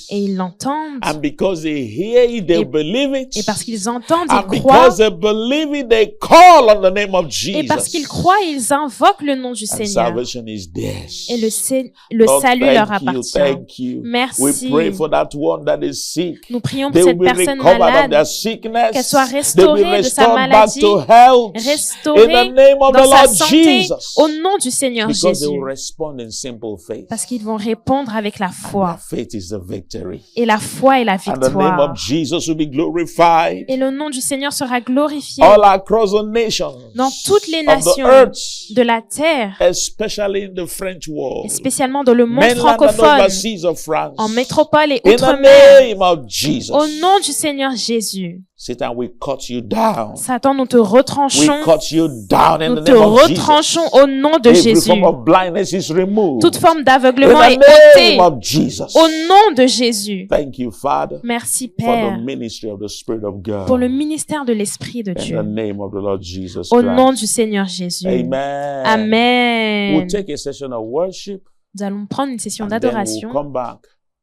Et ils l'entendent. And because they hear it, they Et- believe it. Et parce qu'ils entendent, And ils croient. because they believe it, they call on the name of Et parce qu'ils Jesus. croient, ils invoquent le nom du And Seigneur. salvation is theirs. Et le Lord, salut leur thank you, appartient. thank you. We Merci. pray for that one that is sick. Nous prions They pour will cette be personne recovered of their malade, sickness. qu'elle soit They will restaurée be de sa restored back maladie, to health. In restaurée the name of the dans sa Lord santé, Jesus. au nom du Seigneur Because they Jésus. will respond in simple faith. Parce qu'ils vont répondre avec la And foi. their faith is the victory. Et la foi est la And the name victoire. of Jesus will be glorified Et le nom du Seigneur sera glorifié all across the nations dans toutes les of the nations earth, de la terre, especially in the French et world, spécialement dans le monde mainland and francophone, overseas of France. en métropole et In the outre-mer. name of Jesus. Au nom du Seigneur Jésus. Satan, we cut you down. Satan, nous te We retranchons. cut you down in Nous the te name of Jesus. retranchons au nom de Every Jésus. form of blindness is removed. Toute forme In d'aveuglement est the ôtée name of Jesus. au nom de Jésus. Thank you, Father, Merci for the Père ministry of the Spirit of God. pour le ministère de l'Esprit de In the Dieu. name of the Lord Jesus Au nom Christ. du Seigneur Jésus. Amen. Amen. We'll take a session of worship Nous allons prendre une session and then we'll d'adoration, come back,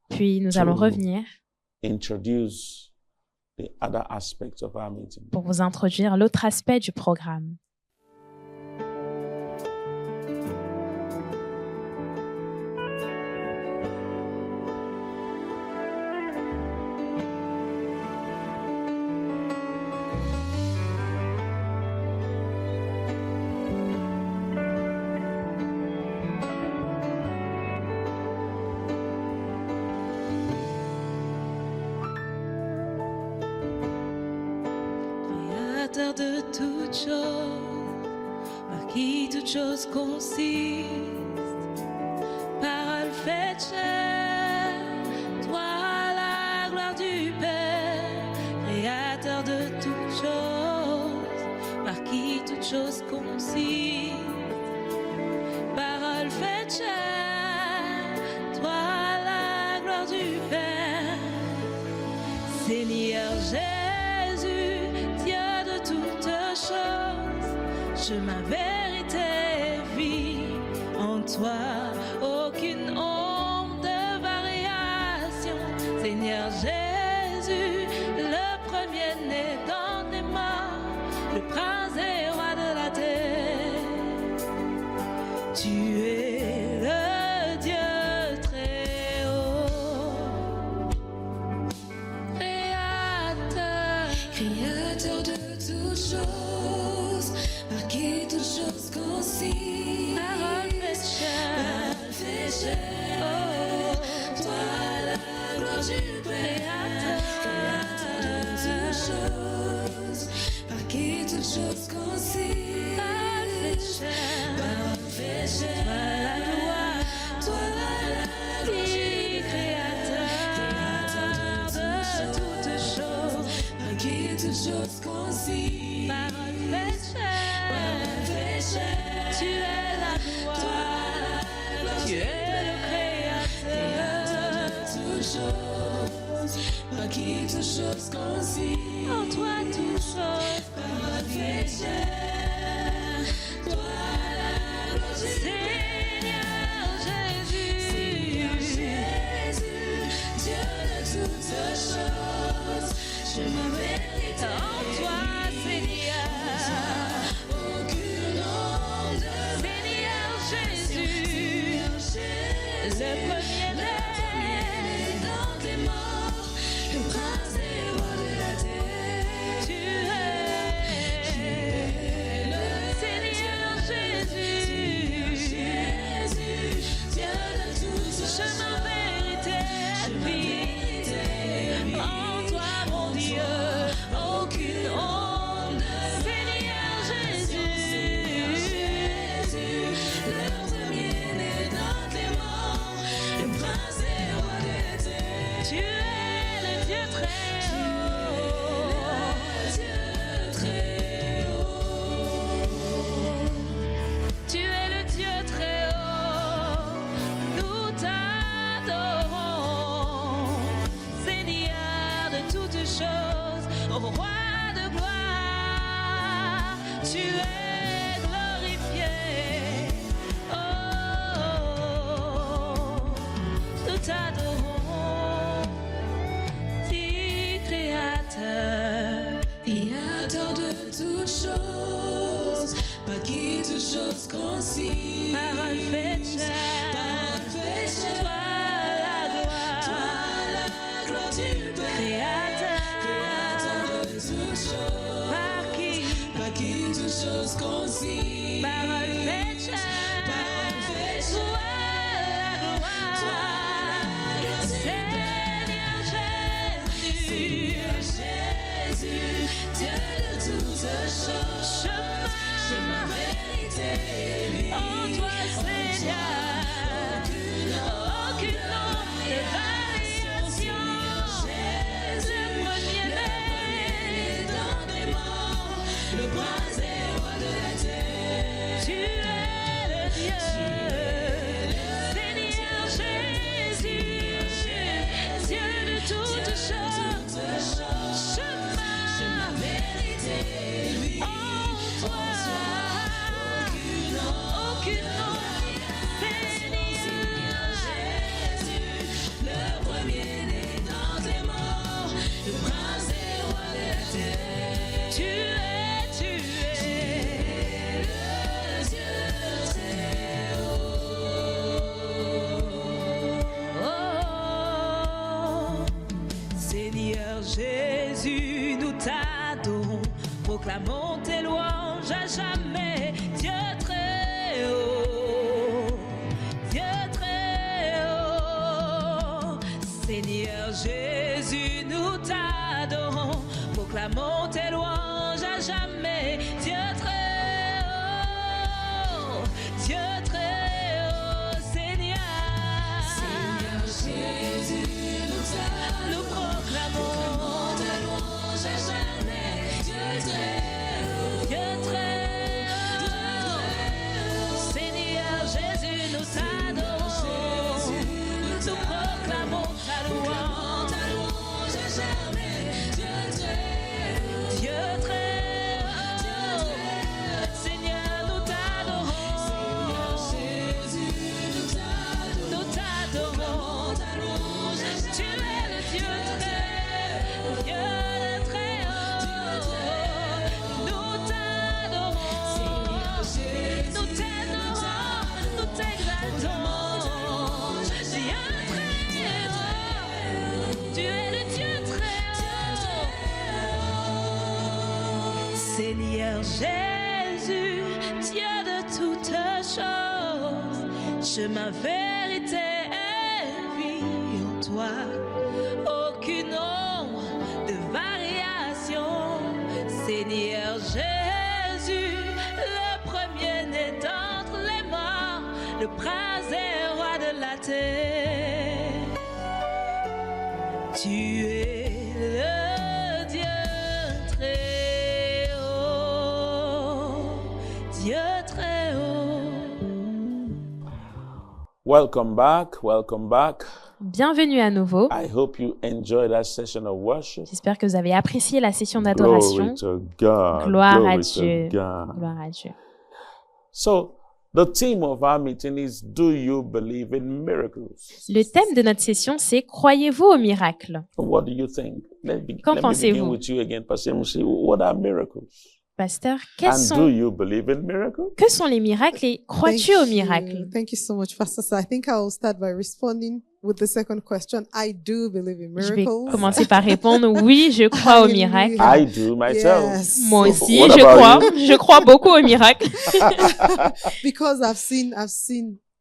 puis nous allons to- revenir introduce the other aspects of our meeting. pour vous introduire l'autre aspect du programme. Créateur de toutes choses, par qui toutes choses consistent, parole faite chair, toi la gloire du Père, créateur de toutes choses, par qui toutes choses consistent, parole faite chair, toi la gloire du Père, Seigneur Jésus, Dieu de toutes choses, chemin, vérité, vie, en toi, aucune ombre de variation. Seigneur Jésus, le premier-né dans tes mains, le prince et roi de la terre. Tu es le Dieu très haut, créateur de toutes choses, par qui toutes choses consistent. Parole faite chair, oh, toi la gloire du Père, créateur de toutes choses, par qui toutes choses consistent. Parole faite chair, toi la gloire, toi la gloire du créateur de toutes choses, par qui toutes choses consistent. Parole faite chair, tu es la gloire, tu es le créateur de toutes choses, par qui toutes choses consistent. En toi toutes choses, parole faite chair, toi la gloire du Seigneur Jésus, Dieu de toutes choses, je me mérite en toi, Seigneur, aucune onde, Seigneur Jésus, le premier-né dans tes morts, le prince et roi de la terre. Tu es le Seigneur Jésus, Dieu de tous, chemin, vérité, vie, en toi mon Dieu, aucune onde, Seigneur Jésus, le premier-né dans tes morts, Tu es le Dieu très haut. Tu es le Dieu très haut. Nous t'adorons, Seigneur de toutes choses, roi de gloire. Tu es glorifié. Nous t'adorons, Créateur de toutes choses, par qui toutes choses consistent. Parole faite chair, toi la gloire du Père. Créateur de toutes choses, par qui toutes choses consistent. Parole faite chair, toi la gloire. Seigneur Jésus, Dieu de toutes choses, chemin, vérité, en toi Seigneur, aucune ombre de variation. Le premier-né dans des morts, le prince et roi de la terre. Tu es le Dieu, Seigneur Jésus, Dieu de toutes choses, chemin, vérité, en toi, aucune ombre, Seigneur Jésus, le premier-né dans tes morts, le prince et roi de la terre. Tu es le Dieu très haut. Seigneur Jésus, nous t'adorons, proclamons tes louanges à jamais. Dieu très haut, Dieu très haut. Seigneur Jésus, nous t'adorons, proclamons tes louanges à jamais. Dieu très haut, Dieu très haut. Seigneur Jésus, nous proclamons ta louange à jamais. Dieu très haut, Dieu très haut. Seigneur Jésus, nous t'adorons, nous proclamons ta louange à jamais. Dieu très haut, Dieu très haut. Seigneur, nous t'adorons, Seigneur Jésus, nous t'adorons, ta louange à jamais. Tu es le Dieu très haut. Nous t'adorons, nous t'adorons, nous t'exaltons. Dieu très haut, tu es le Dieu très haut. Seigneur Jésus, Dieu de toutes choses, chemin, vérité et vie en toi. Aucune ombre de variation. Seigneur Jésus, le premier-né d'entre les morts, le prince et roi de la terre. Tu es le Dieu très haut, Dieu très haut. Welcome back. Welcome back. Bienvenue à nouveau. I hope you enjoyed that session of worship. J'espère que vous avez apprécié la session d'adoration. Glory to God. Gloire à Glory to Dieu. God. Gloire à Dieu. So, the theme of our meeting is, do you believe in miracles? Le thème de notre session, c'est croyez-vous au miracle? What do you think? Qu'en Let me begin pensez-vous? with you again, Pastor Musi. What are miracles? Pasteur, quels And do sont, you believe in miracles? que sont les miracles et crois-tu aux miracles? Thank you so much, Pastor. So I think I will start by responding with the second question. I do believe in Je vais miracles. commencer par répondre oui, je crois aux Hallelujah. miracles. I do myself. Yes. Moi So, aussi, what je about crois. you? Je crois beaucoup aux miracles Because I've seen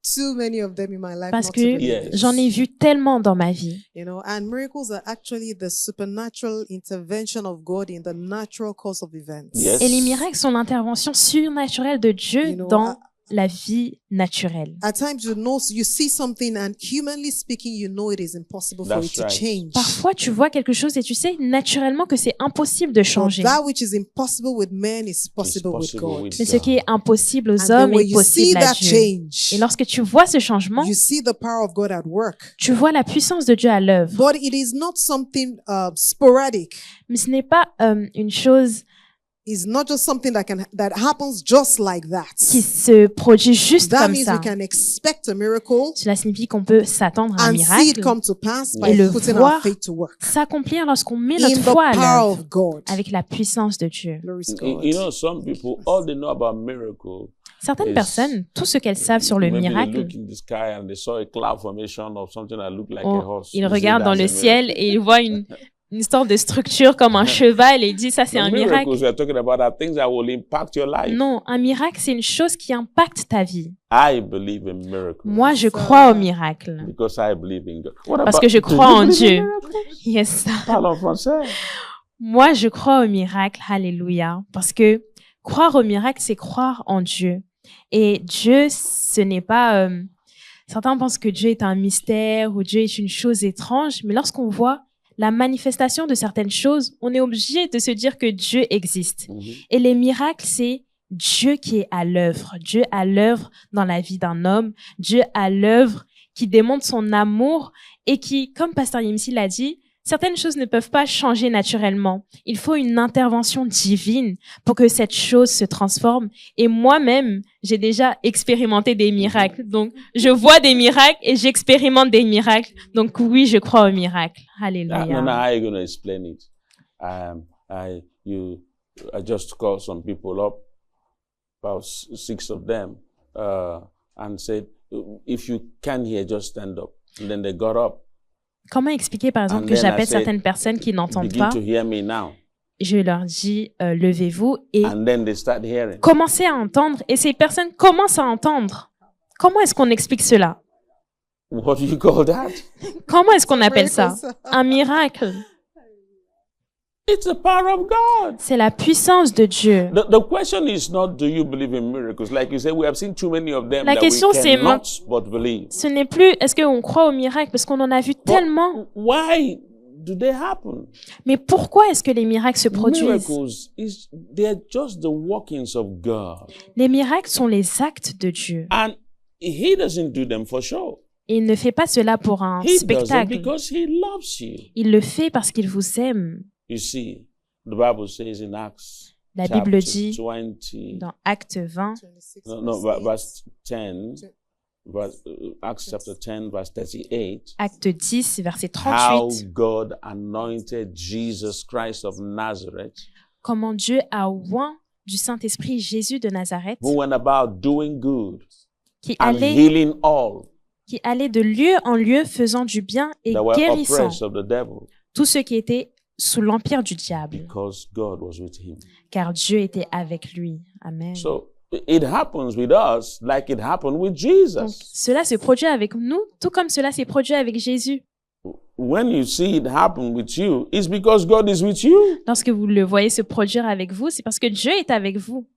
too many of them in my life. parce not to que believe Yes. it. j'en ai vu tellement dans ma vie. You know, and miracles are actually the supernatural intervention of God in the natural course of events. Yes. Et les miracles sont l'intervention surnaturelle de Dieu You know, dans la vie naturelle. At times, you see something, and humanly speaking, you know it is impossible for That's it to right. change. Parfois, tu vois quelque chose et tu sais naturellement que c'est impossible de But changer. that which is impossible with men is possible with possible God. with Mais ce qui est impossible aux And then hommes when est you see possible à that Dieu. change, Et lorsque tu vois ce changement, you see the power of God at work. tu vois la puissance de Dieu à l'œuvre. But it is not something sporadic. Mais ce n'est pas une chose It's not just something that happens just like that. qui se produit juste That comme means ça. we can expect a miracle Cela signifie qu'on peut s'attendre à un and see it miracle, come to pass et by le putting voir our faith to work. s'accomplir lorsqu'on met In notre the foi à power l'œuvre of God. avec la puissance de Dieu. Glory to You God. you know, some people, all they know about miracle, Certaines Yes. personnes, tout ce qu'elles savent sur le maybe they miracle, look in the sky and they saw a cloud formation of something that looked like a oh, horse. ils They say regardent dans that's le a ciel miracle. et ils voient une sorte de structure comme un cheval et ils disent ça c'est The un miracle. miracles we are talking about are things that will impact your life. Non, un miracle c'est une chose qui impacte ta vie. I believe in miracles Moi, je crois au miracle because I believe in God. What parce about- que je do crois you en believe in Dieu. miracles? Yes. Parle en français. Moi, je crois au miracle. Alléluia. Parce que croire au miracle, c'est croire en Dieu. Et Dieu, ce n'est pas... certains pensent que Dieu est un mystère ou Dieu est une chose étrange, mais lorsqu'on voit la manifestation de certaines choses, on est obligé de se dire que Dieu existe. Mhm. Et les miracles, c'est Dieu qui est à l'œuvre. Dieu à l'œuvre dans la vie d'un homme. Dieu à l'œuvre qui démontre son amour et qui, comme Pasteur Yimsi l'a dit, certaines choses ne peuvent pas changer naturellement. Il faut une intervention divine pour que cette chose se transforme. Et moi-même, j'ai déjà expérimenté des miracles. Donc, je vois des miracles et j'expérimente des miracles. Donc, oui, je crois aux miracles. Alléluia. No, how are you going to explain it? I just called some people up, about 6 of them, and said, if you can hear, just stand up. And then they got up. Comment expliquer, par exemple, And que then I j'appelle said, certaines personnes qui n'entendent Begin pas? to hear me now. Je leur dis, levez-vous et And then they start hearing. commencez à entendre. Et ces personnes commencent à entendre. Comment est-ce qu'on explique cela? What do you call that? Comment est-ce qu'on appelle ça? Miracles. Un miracle. It's the power of God. C'est la puissance de Dieu. The question is not, do you believe in miracles? Like you said, we have seen too many of them La that question, we c'est cannot but believe. Ce n'est plus est-ce qu'on croit au miracle parce qu'on en a vu tellement. Why do they happen? Mais pourquoi est-ce que les miracles se produisent? Miracles, they're just the workings of God. Les miracles sont les actes de Dieu. And He doesn't do them for show. Et il ne fait pas cela pour un He does it spectacle. because He loves you. Il le fait parce qu'il vous aime. You see, the Bible says in Acts La Bible chapter dit 20, dans Acte 20, 26, no, verse 8. verse 10, Acts chapter 10, verse 38, Acte 10, verset how 38, God anointed Jesus Christ of Nazareth, comment Dieu a oint du Saint-Esprit Jésus de Nazareth, who went about doing good qui and allait, healing all qui allait de lieu en lieu faisant du bien et that were guérissant oppressed of the devil, tous ceux qui étaient sous l'empire du diable, because God was with him. car Dieu était avec lui. Amen. So it happens with us like it happened with Donc, Jesus. cela se produit avec nous, tout comme cela s'est produit avec Jésus. When you see it happen with you, it's because God is with you. Lorsque vous le voyez se produire avec vous, c'est parce que Dieu est avec vous.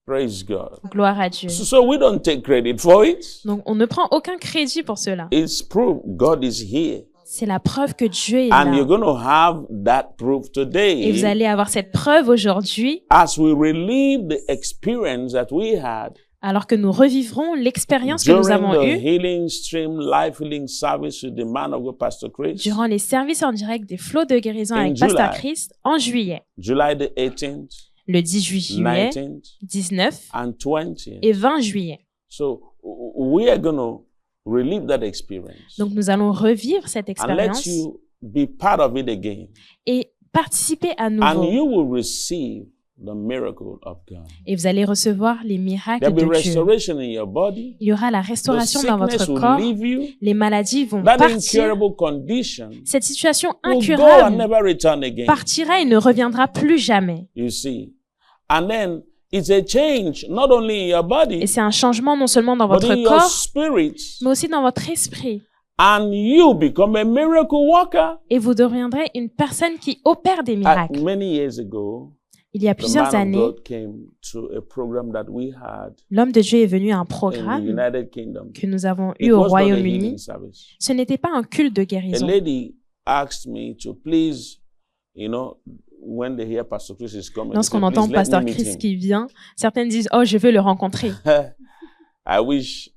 Praise God. Gloire à Dieu. So we don't take credit for it. Donc, on ne prend aucun crédit pour cela. It's proof God is here. C'est la preuve que Dieu est And you're là. going to have that proof Et vous today allez avoir cette preuve aujourd'hui, as we relive the experience that we had alors que nous revivrons l'expérience que nous during avons the eue healing stream, life healing service with the man of God, Pastor Chris, durant les services en direct des flots de guérison In avec Pasteur July. Christ en juillet, July the 18th, le 18 juillet, 19th, 19 and 20th. et 20 juillet. So we are going to relive that experience Donc, nous allons revivre cette and let expérience you be part of it again. et participer à And nouveau. you will receive the miracle of God. Et vous allez recevoir les miracles There'll be de Dieu. restoration in your body. Il y aura la The restauration dans votre sickness will corps. leave you. Les maladies vont That partir. incurable condition Cette situation will go and incurable never return again. partira et ne reviendra plus jamais. You see. And then it's a change not only in your Et body, c'est un changement non seulement dans but votre in your corps, spirit. mais aussi dans votre esprit. And you become a miracle worker. Et vous deviendrez une personne qui opère des miracles. Many years ago, Il y a the plusieurs man of années, God came to a program that we had l'homme de Dieu est venu à un in the programme United Kingdom. que nous avons It eu au was not a Royaume-Uni. healing service. Ce n'était pas un culte de A guérison. lady asked me to please, when they hear Pastor Chris is coming, they Lorsqu'on say, entend "Please let Pasteur me meet Chris him." qui vient, certaines disent « Oh, je veux le rencontrer. I wish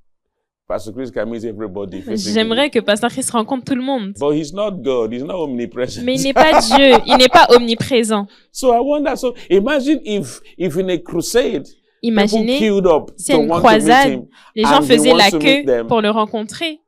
Pastor Chris can meet everybody. » physically. J'aimerais que Pasteur Chris rencontre tout le monde. But he's not God. He's not omnipresent. Mais il n'est pas Dieu, il n'est pas omniprésent. So I wonder. So imagine if in a crusade, people Imaginez queued up si to à une want to meet croisade, him, les gens and he faisaient wants la to meet queue them. pour le rencontrer.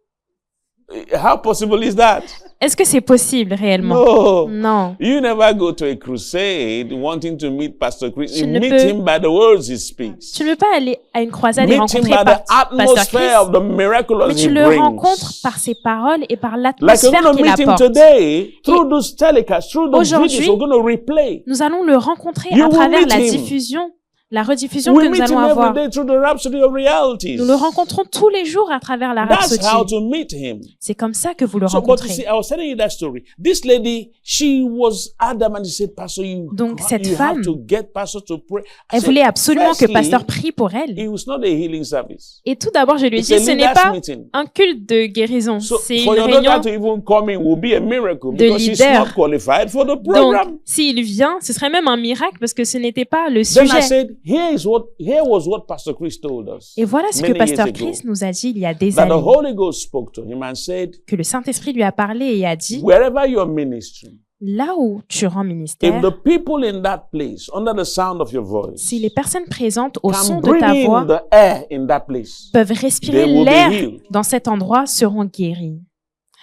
How possible is that? Est-ce que c'est possible réellement? No. Non. You never go to a crusade wanting to meet Pastor Chris. Tu You ne meet peux- him by the words he speaks. Tu ne peux pas aller à une croisade et Meet him rencontrer by the Pasteur atmosphere of Chris, the miraculous mais he tu le brings. rencontres par ses paroles et par Like we're l'atmosphère going to qu'il meet him apporte. today through those telecasts, through those Aujourd'hui, videos we're going to replay. Nous allons le rencontrer You à will travers meet la him. diffusion, la rediffusion We que nous meet him allons every avoir. day through the Rhapsody of Realities. Nous le rencontrons tous les jours à travers la That's how rhapsodie. to meet him. C'est comme ça que vous le So, but you see, rencontrez. I was telling you that story. This lady, she was adamant. She said, Pastor, Donc, cette you femme, have to get Pastor to pray. I Elle said, voulait absolument que firstly, Pasteur prie pour elle. it was not a healing service. Et tout d'abord, je lui ai It's a dit, ce n'est leaders pas meeting. un culte de guérison, So c'est for une your réunion. daughter to even come in will be a miracle de because she's leader. not qualified for the program. Donc, s'il vient, ce serait même un miracle parce que ce n'était pas le Then I sujet. said, here was what Pastor Chris told us. Et voilà ce que many Pasteur years ago. Chris nous a dit il y a des That the années, Holy Ghost spoke to him and said, que le Saint-Esprit lui a parlé et a dit, wherever you're ministering, là où tu rends if ministère, the people in that place, under the sound of your voice, si les personnes présentes au can son de ta breathe voix in the air in that place, peuvent respirer they will be l'air healed. dans cet endroit seront guéris.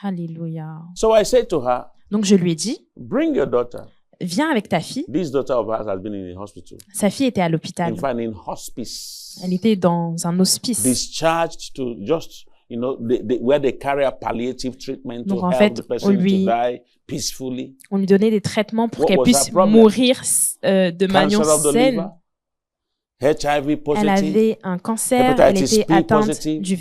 Alléluia. So I said to her, Donc je lui ai dit, bring your daughter. viens avec ta fille. This daughter of ours has been in the hospital. Sa fille était à In l'hôpital. fact, in hospice. Elle était dans un hospice. Discharged to just, where they carry a palliative treatment Donc, to en help fait, the on person lui- to die peacefully. On lui donnait des traitements pour What qu'elle was puisse her problem? mourir de manière Cancer of the saine. liver, HIV Elle positive, avait un cancer, elle Hepatitis était B atteinte positive, du and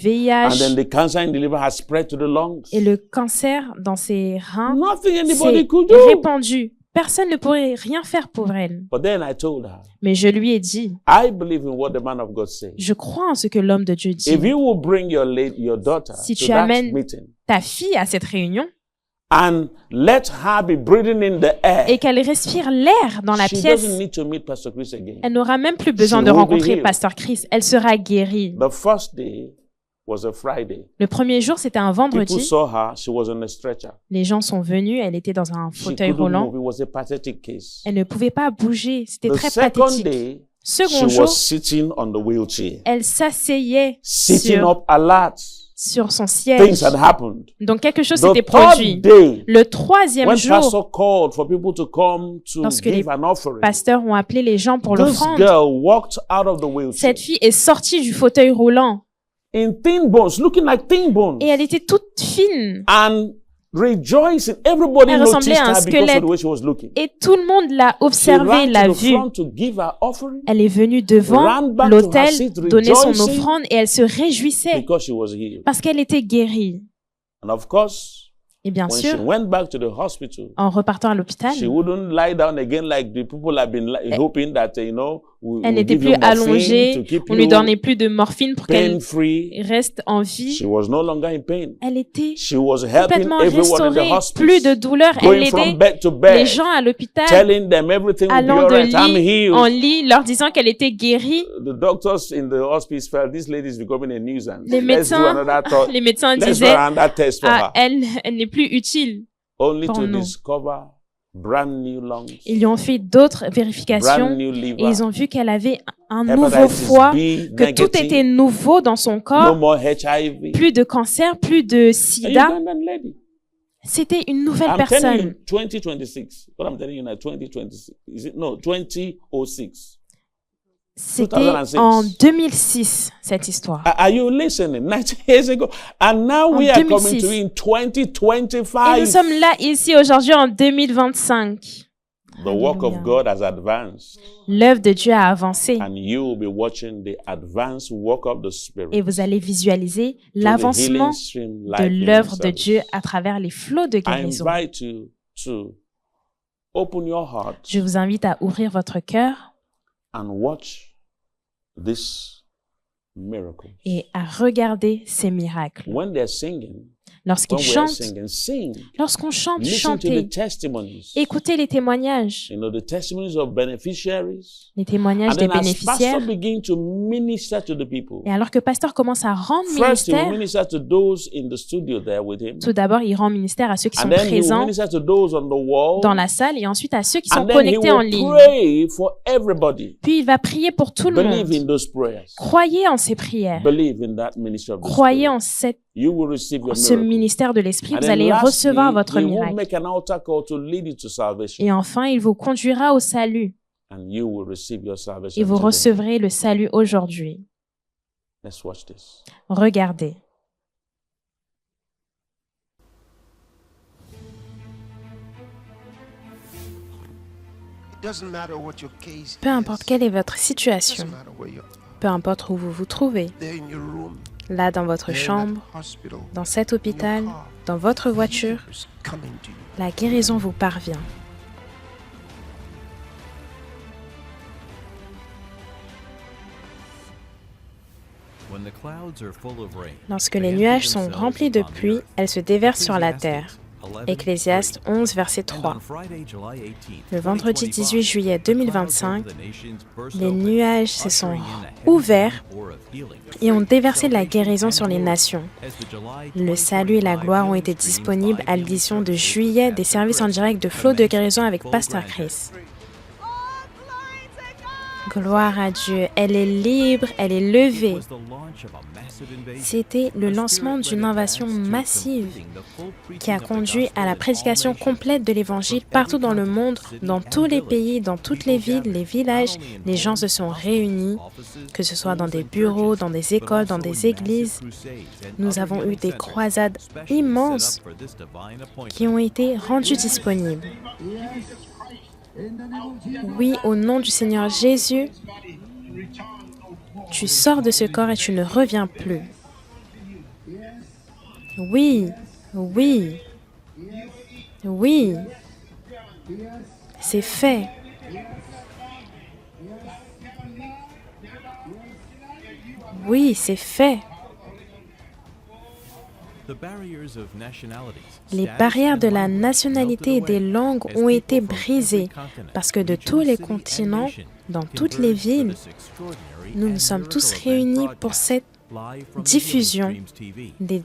VIH then the cancer in the liver has spread to the lungs. et le cancer dans ses reins Nothing anybody s'est could do. répandu. Personne ne pourrait rien faire pour elle. But then I told her, Mais je lui ai dit, I believe in what the man of God says. je crois en ce que l'homme de Dieu dit. If you will bring your daughter Si to tu that amènes meeting ta fille à cette réunion and let her be breathing in the air, et qu'elle respire l'air dans la she pièce, doesn't need to meet Pastor Chris again. elle n'aura même plus besoin She de will be rencontrer healed. Pasteur Chris. Elle sera guérie. The first day was a Friday. Le premier jour, c'était un People vendredi. saw her. She was on a stretcher. Les gens sont venus. Elle était dans un She fauteuil couldn't roulant. move. It was a pathetic case. Elle ne pouvait pas bouger. C'était The très second pathétique. day, Second she jour, was sitting on the wheelchair, elle s'asseyait sitting sur, up alert. sur son Things siège. had happened. Donc quelque chose The s'était third produit. day, Le troisième when jour, Pastor called for people to come to Lorsque give les an offering, pasteurs ont appelé les gens pour this l'offrande. girl walked out of the wheelchair Cette fille est sortie du fauteuil roulant in thin bones, looking like thin bones, et elle était toute fine. and rejoicing. Everybody Elle noticed ressemblait à un her because of squelette. the way she was looking. Et tout le monde l'a She observée, ran l'a to the vue. front to give her offering Elle est venue devant ran back to her l'autel, seat, donner son rejoicing offrande et elle se réjouissait because she was healed. parce qu'elle était guérie. And of course, Et bien when sûr, she went back to the hospital, en repartant à l'hôpital, she wouldn't lie down again like the people have been hoping that, elle n'était plus allongée, on lui donnait plus de morphine pour qu'elle pain-free. reste en vie. She was no longer in pain. Elle était She was helping complètement everyone in the restaurée, hospice, plus de douleur. Elle going from aidait bed to les bed, gens à l'hôpital, telling them everything will be allant all de right. I'm lit en healed. lit, leur disant qu'elle était guérie. The doctors in the hospice felt this lady is becoming a nuisance. Les Let's do médecins, another thought. les médecins Let's do disaient, another test for ah, her. elle n'est plus utile. Only pour to nous. discover brand new lungs, Ils lui ont fait d'autres brand vérifications new et liver, ils ont vu qu'elle avait un nouveau hepatitis foie, B que tout negative, était nouveau dans son no corps, more HIV. plus de cancer, plus de A sida. Ugandan lady. C'était une nouvelle I'm telling you, personne. 2026. What I'm telling you now, 2026. Is it no 2006? C'était 2006. en 2006, cette histoire. Are you listening? 90 years ago, and now we En are coming 2006. to in Et nous 2025. sommes là ici aujourd'hui en 2025. The work of Alléluia. God has advanced, L'œuvre de Dieu a avancé and you will be watching the advanced work of the Spirit. et vous allez visualiser through the l'avancement healing stream de life healing l'œuvre de service. Dieu à travers les flots de I guérison. invite you to open your heart Je vous invite à ouvrir votre cœur and watch this miracle. et à regarder ces miracles. When they're singing, Lorsqu'ils when we are chantent, singing, sing. lorsqu'on chante, Listen to the chantez. testimonies. Écoutez les témoignages, You know, the testimonies of beneficiaries. les témoignages And des then as bénéficiaires. pastor begin to minister to the people, Et alors que pasteur commence à rendre first he will ministère, minister to those in the studio there with him. tout d'abord, il rend ministère à ceux qui sont And then he will présents minister to those on the wall. dans la salle et ensuite à ceux qui sont And then he connectés en will ligne. pray for everybody. Puis il va prier pour tout le Believe in monde. those prayers. Croyez en ces prières. Believe in that ministry of the Croyez Spirit. en You will receive your ce miracle. ministère de l'Esprit. And Vous then allez lastly, recevoir votre he will miracle. make an altar call to lead you to salvation. Et enfin, il vous conduira au salut. And you will receive your salvation. Et vous today. recevrez le salut aujourd'hui. Let's watch this. Regardez. Peu importe quelle est votre situation, peu importe où vous vous trouvez, là dans votre chambre, dans cet hôpital, dans votre voiture, la guérison vous parvient. Lorsque les nuages sont remplis de pluie, elles se déversent sur la terre. Ecclésiaste 11, verset 3. Le vendredi 18 juillet 2025, les nuages se sont ouverts et ont déversé de la guérison sur les nations. Le salut et la gloire ont été disponibles à l'édition de juillet des services en direct de Flot de guérison avec Pasteur Chris. Gloire à Dieu, elle est libre, elle est levée. C'était le lancement d'une invasion massive qui a conduit à la prédication complète de l'Évangile partout dans le monde, dans tous les pays, dans toutes les villes, les villages. Les gens se sont réunis, que ce soit dans des bureaux, dans des écoles, dans des églises. Nous avons eu des croisades immenses qui ont été rendues disponibles. Oui, au nom du Seigneur Jésus, tu sors de ce corps et tu ne reviens plus. Oui, oui, oui, c'est fait. Oui, c'est fait. Les barrières de la nationalité et des langues ont été brisées parce que de tous les continents, dans toutes les villes, nous nous sommes tous réunis pour cette diffusion des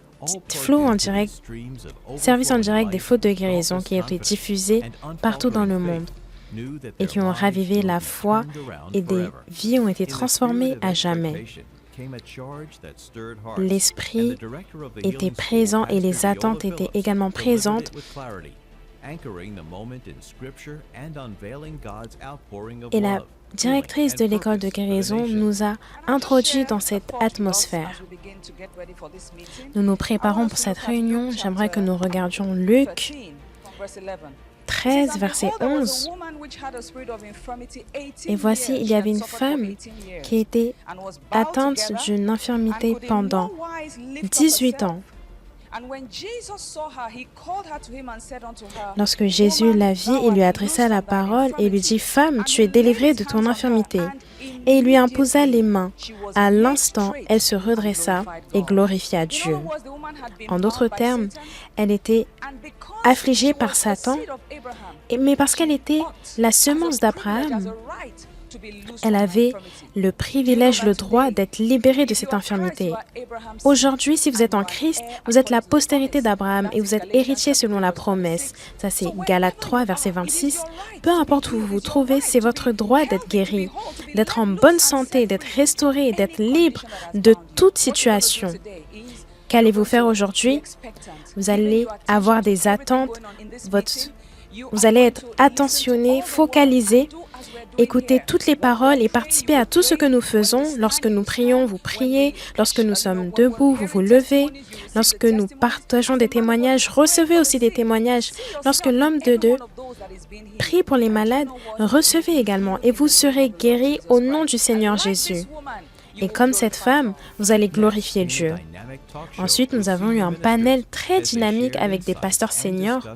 flots en direct, services en direct des flots de guérison qui ont été diffusés partout dans le monde et qui ont ravivé la foi et des vies ont été transformées à jamais. L'Esprit était présent et les attentes étaient également présentes. Et la directrice de l'école de guérison nous a introduits dans cette atmosphère. Nous nous préparons pour cette réunion. J'aimerais que nous regardions Luc 13, verset 11. Et voici, il y avait une femme qui était atteinte d'une infirmité pendant 18 ans. Lorsque Jésus la vit, il lui adressa la parole et lui dit « Femme, tu es délivrée de ton infirmité. » Et il lui imposa les mains. À l'instant, elle se redressa et glorifia Dieu. En d'autres termes, elle était affligée par Satan, mais parce qu'elle était la semence d'Abraham, elle avait le privilège, le droit d'être libérée de cette infirmité. Aujourd'hui, si vous êtes en Christ, vous êtes la postérité d'Abraham et vous êtes héritier selon la promesse. Ça, c'est Galates 3, verset 26. Peu importe où vous vous trouvez, c'est votre droit d'être guéri, d'être en bonne santé, d'être restauré, d'être libre de toute situation. Qu'allez-vous faire aujourd'hui? Vous allez avoir des attentes, vous allez être attentionné, focalisé. Écoutez toutes les paroles et participez à tout ce que nous faisons. Lorsque nous prions, vous priez. Lorsque nous sommes debout, vous vous levez. Lorsque nous partageons des témoignages, recevez aussi des témoignages. Lorsque l'homme de Dieu prie pour les malades, recevez également et vous serez guéris au nom du Seigneur Jésus. Et comme cette femme, vous allez glorifier Dieu. Ensuite, nous avons eu un panel très dynamique avec des pasteurs seniors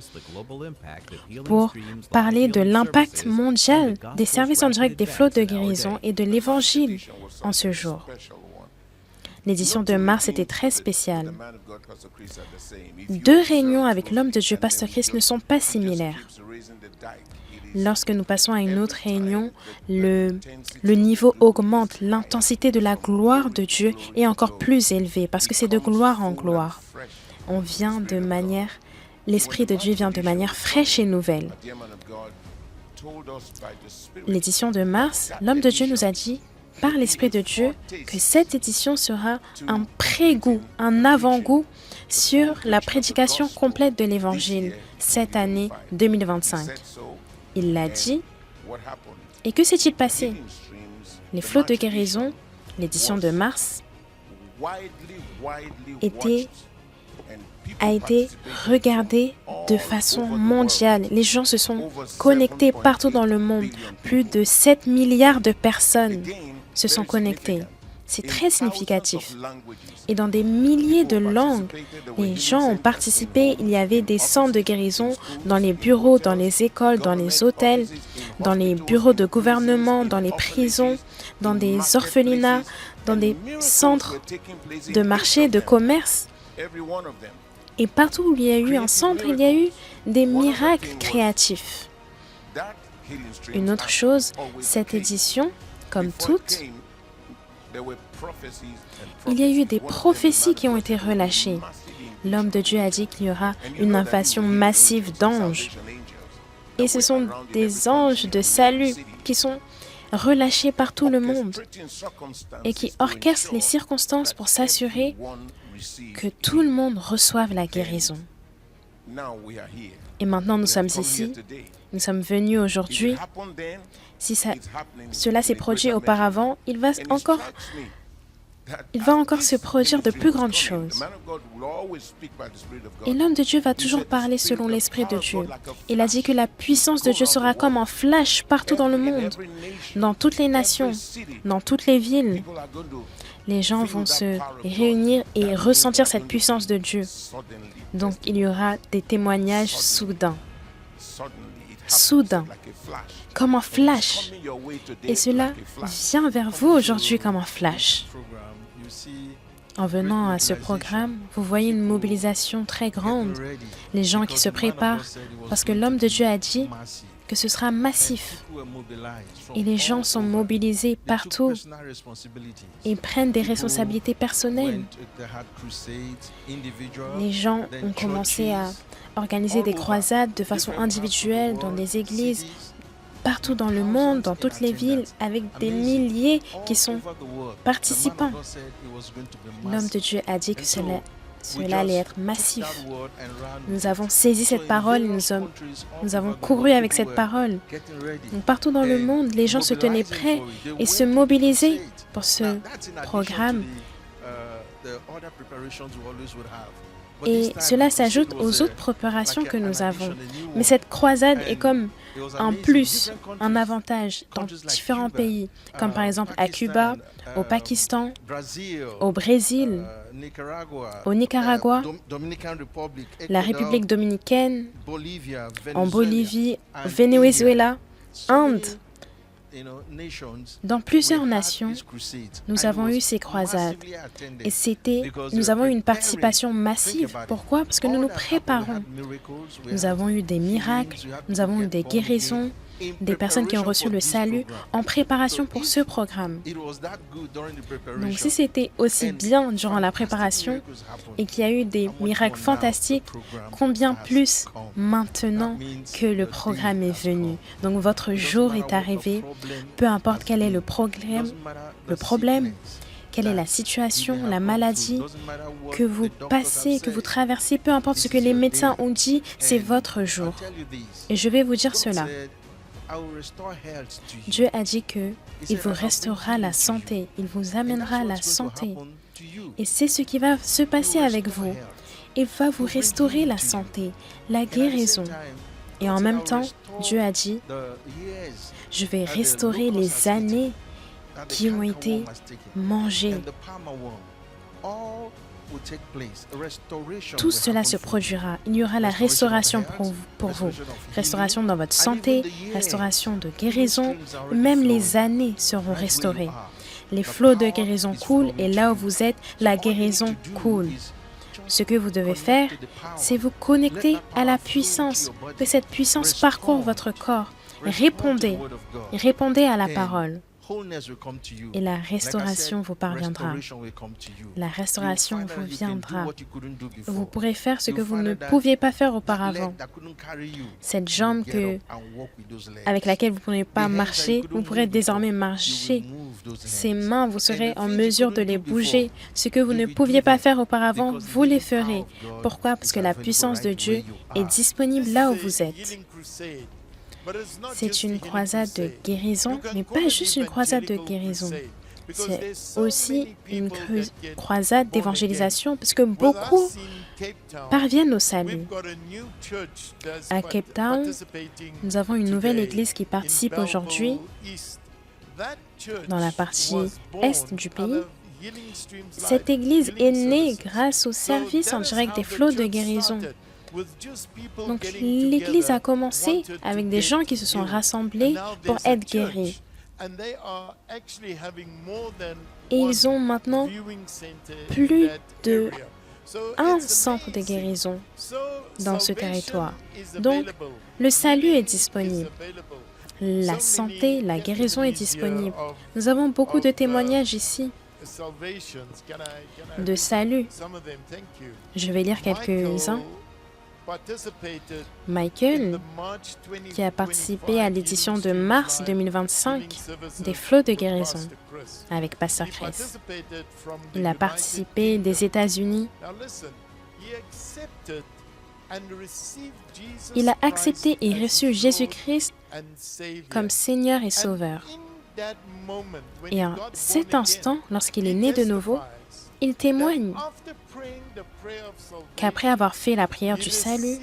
pour parler de l'impact mondial des services en direct des flots de guérison et de l'Évangile en ce jour. L'édition de mars était très spéciale. 2 réunions avec l'homme de Dieu, Pasteur Chris, ne sont pas similaires. Lorsque nous passons à une autre réunion, le niveau augmente, l'intensité de la gloire de Dieu est encore plus élevée parce que c'est de gloire en gloire. L'Esprit de Dieu vient de manière fraîche et nouvelle. L'édition de mars, l'homme de Dieu nous a dit, par l'Esprit de Dieu, que cette édition sera un pré-goût, un avant-goût sur la prédication complète de l'Évangile cette année 2025. Il l'a dit. Et que s'est-il passé? Les flots de guérison, l'édition de mars, a été regardée de façon mondiale. Les gens se sont connectés partout dans le monde. Plus de 7 milliards de personnes se sont connectées. C'est très significatif. Et dans des milliers de langues, les gens ont participé. Il y avait des centres de guérison dans les bureaux, dans les écoles, dans les hôtels, dans les bureaux de gouvernement, dans les prisons, dans des orphelinats, dans des centres de marché, de commerce. Et partout où il y a eu un centre, il y a eu des miracles créatifs. Une autre chose, cette édition, comme toutes, il y a eu des prophéties qui ont été relâchées. L'homme de Dieu a dit qu'il y aura une invasion massive d'anges. Et ce sont des anges de salut qui sont relâchés par tout le monde et qui orchestrent les circonstances pour s'assurer que tout le monde reçoive la guérison. Et maintenant, nous sommes ici. Nous sommes venus aujourd'hui. Si cela s'est produit auparavant, il va encore se produire de plus grandes choses. Et l'homme de Dieu va toujours parler selon l'Esprit de Dieu. Il a dit que la puissance de Dieu sera comme un flash partout dans le monde, dans toutes les nations, dans toutes les villes. Les gens vont se réunir et ressentir cette puissance de Dieu. Donc, il y aura des témoignages soudains. Soudain, comme un flash. Et cela vient vers vous aujourd'hui comme un flash. En venant à ce programme, vous voyez une mobilisation très grande. Les gens qui se préparent, parce que l'homme de Dieu a dit que ce sera massif. Et les gens sont mobilisés partout. Ils prennent des responsabilités personnelles. Les gens ont commencé à organiser des croisades de façon individuelle dans des églises, partout dans le monde, dans toutes les villes, avec des milliers qui sont participants. L'homme de Dieu a dit que cela allait être massif. Nous avons saisi cette parole, nous avons couru avec cette parole. Donc, partout dans le monde, les gens se tenaient prêts et se mobilisaient pour ce programme. Et cela s'ajoute aux autres préparations que nous avons. Mais cette croisade est comme un plus, un avantage dans différents pays, comme par exemple à Cuba, au Pakistan, au Brésil, au Nicaragua, la République dominicaine, en Bolivie, au Venezuela, Inde. Dans plusieurs nations, nous avons eu ces croisades et nous avons eu une participation massive. Pourquoi? Parce que nous nous préparons. Nous avons eu des miracles, nous avons eu des guérisons, des personnes qui ont reçu le salut en préparation pour ce programme. Donc si c'était aussi bien durant la préparation et qu'il y a eu des miracles fantastiques, combien plus maintenant que le programme est venu. Donc votre jour est arrivé, peu importe quel est le problème, quelle est la situation, la maladie que vous passez, que vous traversez, peu importe ce que les médecins ont dit, c'est votre jour. Et je vais vous dire cela. Dieu a dit qu'il vous restaurera la santé, il vous amènera la santé. Et c'est ce qui va se passer avec vous. Il va vous restaurer la santé, la guérison. Et en même temps, Dieu a dit, je vais restaurer les années qui ont été mangées. Tout cela se produira. Il y aura la restauration pour vous. Restauration dans votre santé, restauration de guérison, même les années seront restaurées. Les flots de guérison coulent et là où vous êtes, la guérison coule. Ce que vous devez faire, c'est vous connecter à la puissance, que cette puissance parcourt votre corps. Répondez à la parole. Et la restauration vous parviendra. La restauration vous viendra. Vous pourrez faire ce que vous ne pouviez pas faire auparavant. Cette jambe avec laquelle vous ne pourriez pas marcher, vous pourrez désormais marcher. Ces mains, vous serez en mesure de les bouger. Ce que vous ne pouviez pas faire auparavant, vous les ferez. Pourquoi? Parce que la puissance de Dieu est disponible là où vous êtes. C'est une croisade de guérison, mais pas juste une croisade de guérison. C'est aussi une croisade d'évangélisation, parce que beaucoup parviennent au salut. À Cape Town, nous avons une nouvelle église qui participe aujourd'hui dans la partie est du pays. Cette église est née grâce au service en direct des flots de guérison. Donc, l'Église a commencé avec des gens qui se sont rassemblés pour être guéris. Et ils ont maintenant plus d'un centre de guérison dans ce territoire. Donc, le salut est disponible. La santé, la guérison est disponible. Nous avons beaucoup de témoignages ici de salut. Je vais lire quelques-uns. Michael, qui a participé à l'édition de mars 2025 des flots de guérison avec Pasteur Chris. Il a participé des États-Unis. Il a accepté et reçu Jésus-Christ comme Seigneur et Sauveur. Et en cet instant, lorsqu'il est né de nouveau, il témoigne qu'après avoir fait la prière du salut,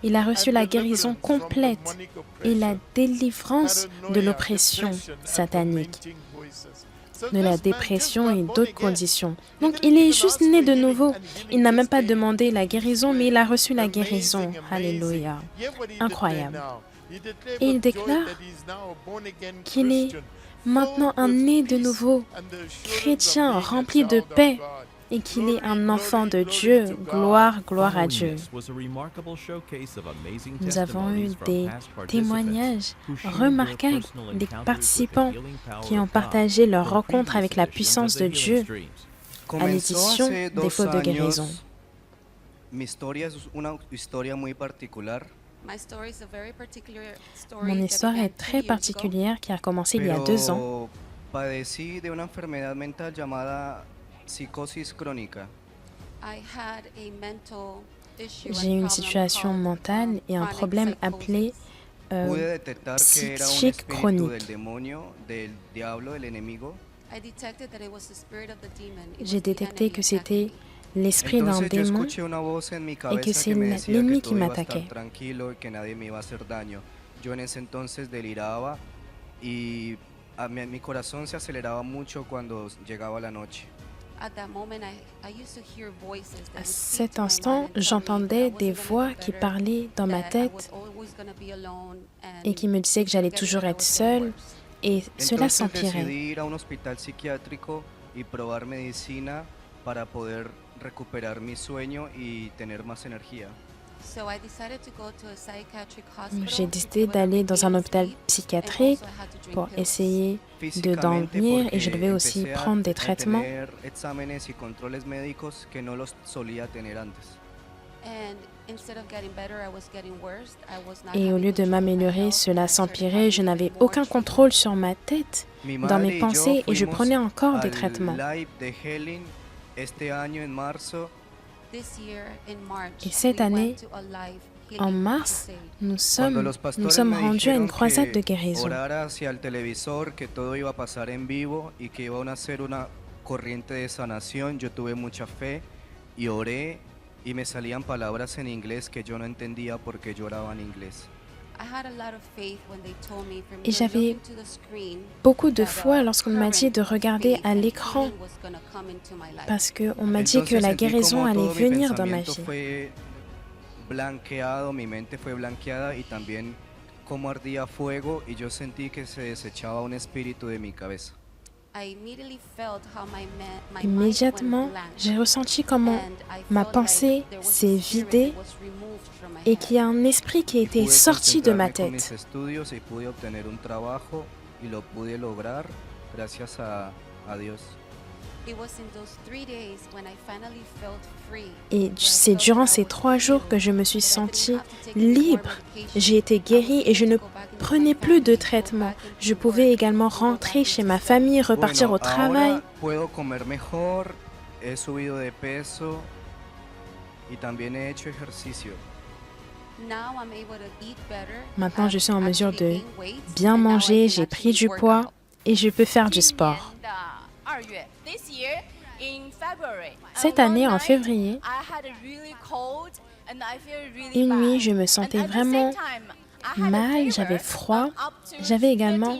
il a reçu la guérison complète et la délivrance de l'oppression satanique, de la dépression et d'autres conditions. Donc, il est juste né de nouveau. Il n'a même pas demandé la guérison, mais il a reçu la guérison. Alléluia. Incroyable. Et il déclare qu'il est maintenant un né de nouveau, chrétien, rempli de paix, et qu'il est un enfant de Dieu. Gloire, gloire à Dieu. Nous avons eu des témoignages remarquables des participants qui ont partagé leur rencontre avec la puissance de Dieu à l'édition des flots de guérison. Mon histoire est très particulière qui a commencé il y a 2 ans. J'ai eu une situation mentale et un problème appelé psychique chronique. J'ai détecté que c'était l'esprit d'un démon et que c'est l'ennemi qui m'attaquait. À cet instant, j'entendais des voix qui parlaient dans ma tête et qui me disaient que j'allais toujours être seule, et cela s'empirait. J'ai décidé d'aller dans un hôpital psychiatrique pour essayer de dormir et je devais aussi prendre des traitements. Et au lieu de m'améliorer, cela s'empirait. Je n'avais aucun contrôle sur ma tête, dans mes pensées, et je prenais encore des traitements. Et cette année, en mars, nous sommes rendus à une croisade de guérison. Et j'avais beaucoup de foi lorsqu'on m'a dit de regarder à l'écran parce qu'on m'a dit que la guérison allait venir dans ma vie. Blanqueado, mi mente fue blanqueada y también como ardía fuego y yo sentí que se desechaba un espíritu de mi cabeza. Immédiatement, j'ai ressenti comment ma pensée s'est vidée et qu'il y a un esprit qui était sorti de ma Con mis tête. estudios y pude obtener un trabajo y lo pude lograr gracias a Dios. Et c'est durant ces 3 jours que je me suis sentie libre. J'ai été guérie et je ne prenais plus de traitement. Je pouvais également rentrer chez ma famille, repartir au travail. Ahora puedo comer mejor, he subido de peso y también he hecho ejercicio. Maintenant, je suis en mesure de bien manger, j'ai pris du poids et je peux faire du sport. Cette année, en février, une nuit, je me sentais vraiment mal, j'avais froid, j'avais également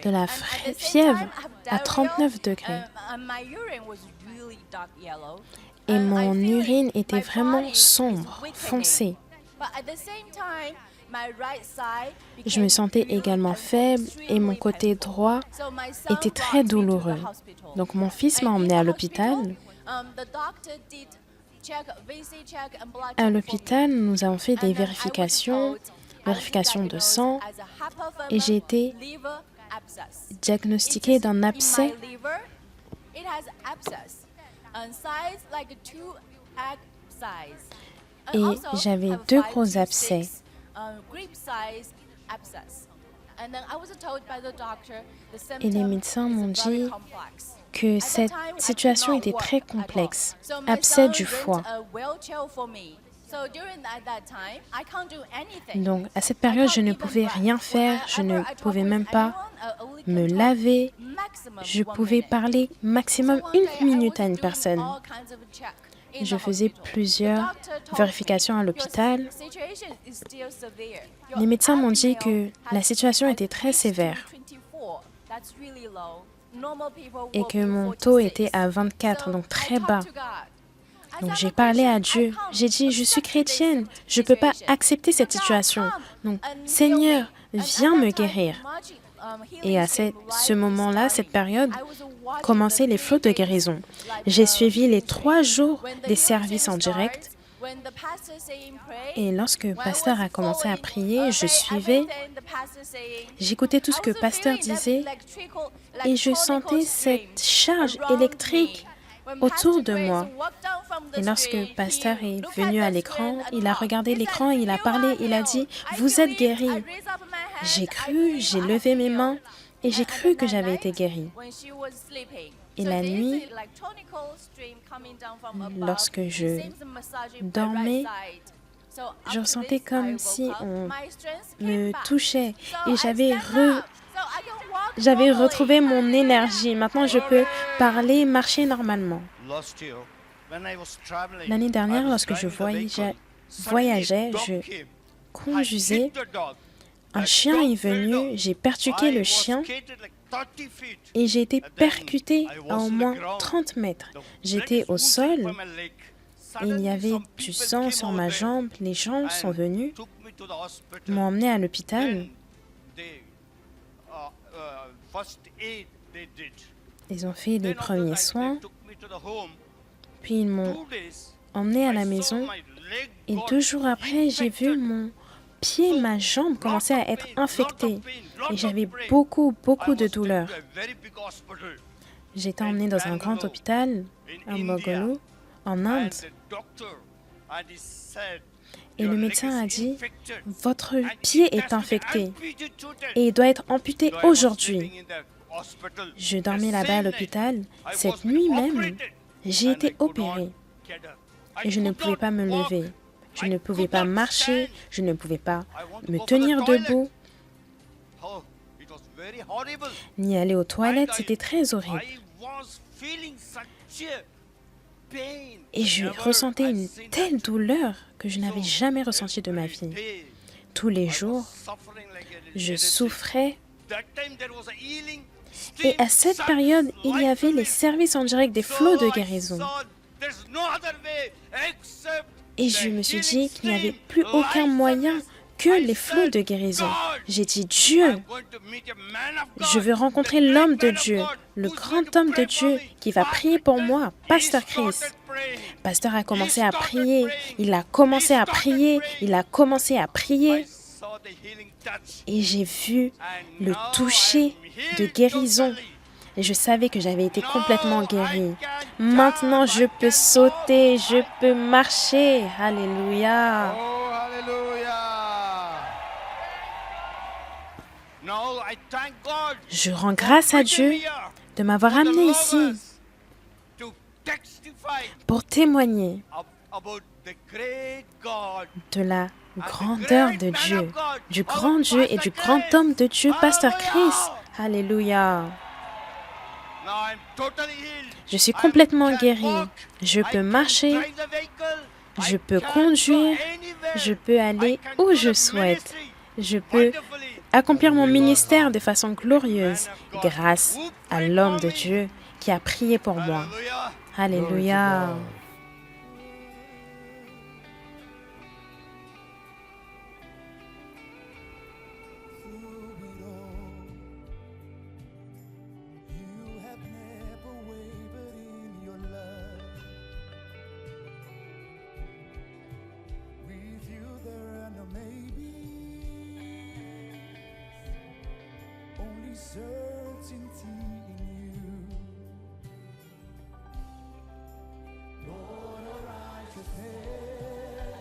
de la fièvre à 39 degrés. Et mon urine était vraiment sombre, foncée. Je me sentais également faible et mon côté droit était très douloureux. Donc mon fils m'a emmené à l'hôpital. À l'hôpital, nous avons fait des vérifications de sang et j'ai été diagnostiquée d'un abcès. Et j'avais 2 gros abcès. Et les médecins m'ont dit que cette situation était très complexe. Abcès du foie. Donc, à cette période, je ne pouvais rien faire, je ne pouvais même pas me laver. Je pouvais parler maximum 1 minute à une personne. Je faisais plusieurs vérifications à l'hôpital. Les médecins m'ont dit que la situation était très sévère et que mon taux était à 24, donc très bas. Donc j'ai parlé à Dieu. J'ai dit, je suis chrétienne, je ne peux pas accepter cette situation. Donc, Seigneur, viens me guérir. Et à ce moment-là, cette période, commençaient les flots de guérison. J'ai suivi les 3 jours des services en direct. Et lorsque le pasteur a commencé à prier, je suivais. J'écoutais tout ce que le pasteur disait et je sentais cette charge électrique autour de moi. Et lorsque le pasteur est venu à l'écran, il a regardé l'écran, il a parlé, il a dit « Vous êtes guéris ». J'ai cru, j'ai levé mes mains et j'ai cru que j'avais été guérie. Et la nuit, lorsque je dormais, je ressentais comme si on me touchait et j'avais retrouvé mon énergie. Maintenant, je peux parler, marcher normalement. L'année dernière, lorsque je voyageais, je conduisais. Un chien est venu, j'ai percuté le chien et j'ai été percutée à au moins 30 mètres. J'étais au sol et il y avait du sang sur ma jambe. Les gens sont venus, m'ont emmené à l'hôpital. Ils ont fait les premiers soins, puis ils m'ont emmené à la maison. Et 2 jours après, j'ai vu mon pied, ma jambe commencer à être infectée. Et j'avais beaucoup de douleurs. J'ai été emmenée dans un grand hôpital à Mogolu, en Inde. Et le médecin a dit, votre pied est infecté et il doit être amputé aujourd'hui. Je dormais là-bas à l'hôpital. Cette nuit même, j'ai été opérée et je ne pouvais pas me lever. Je ne pouvais pas marcher, je ne pouvais pas me tenir debout, ni aller aux toilettes. C'était très horrible. Et je ressentais une telle douleur que je n'avais jamais ressentie de ma vie. Tous les jours, je souffrais. Et à cette période, il y avait les services en direct des flots de guérison. Et je me suis dit qu'il n'y avait plus aucun moyen que les flots de guérison. J'ai dit, Dieu, je veux rencontrer l'homme de Dieu, le grand homme de Dieu qui va prier pour moi, Pasteur Chris. Pasteur a commencé à prier, il a commencé à prier, il a commencé à prier. Et j'ai vu le toucher de guérison. Et je savais que j'avais été complètement guérie. Maintenant, je peux sauter, je peux marcher. Alléluia. Oh, hallelujah. Now I thank God Je rends grâce à Dieu de m'avoir amené ici to testify pour témoigner about the great God. de la grandeur de Dieu, du grand Dieu et du grand homme de Dieu, Pasteur Chris. Alléluia. Now I'm totally healed. Je suis complètement guérie. Je peux marcher, je peux conduire, je peux aller où je souhaite. Je peux accomplir mon ministère de façon glorieuse grâce à l'homme de Dieu qui a prié pour moi. Alléluia. You have never wavered in your love. With you there are no maybes, only certainty in you. Lord, a righteousness,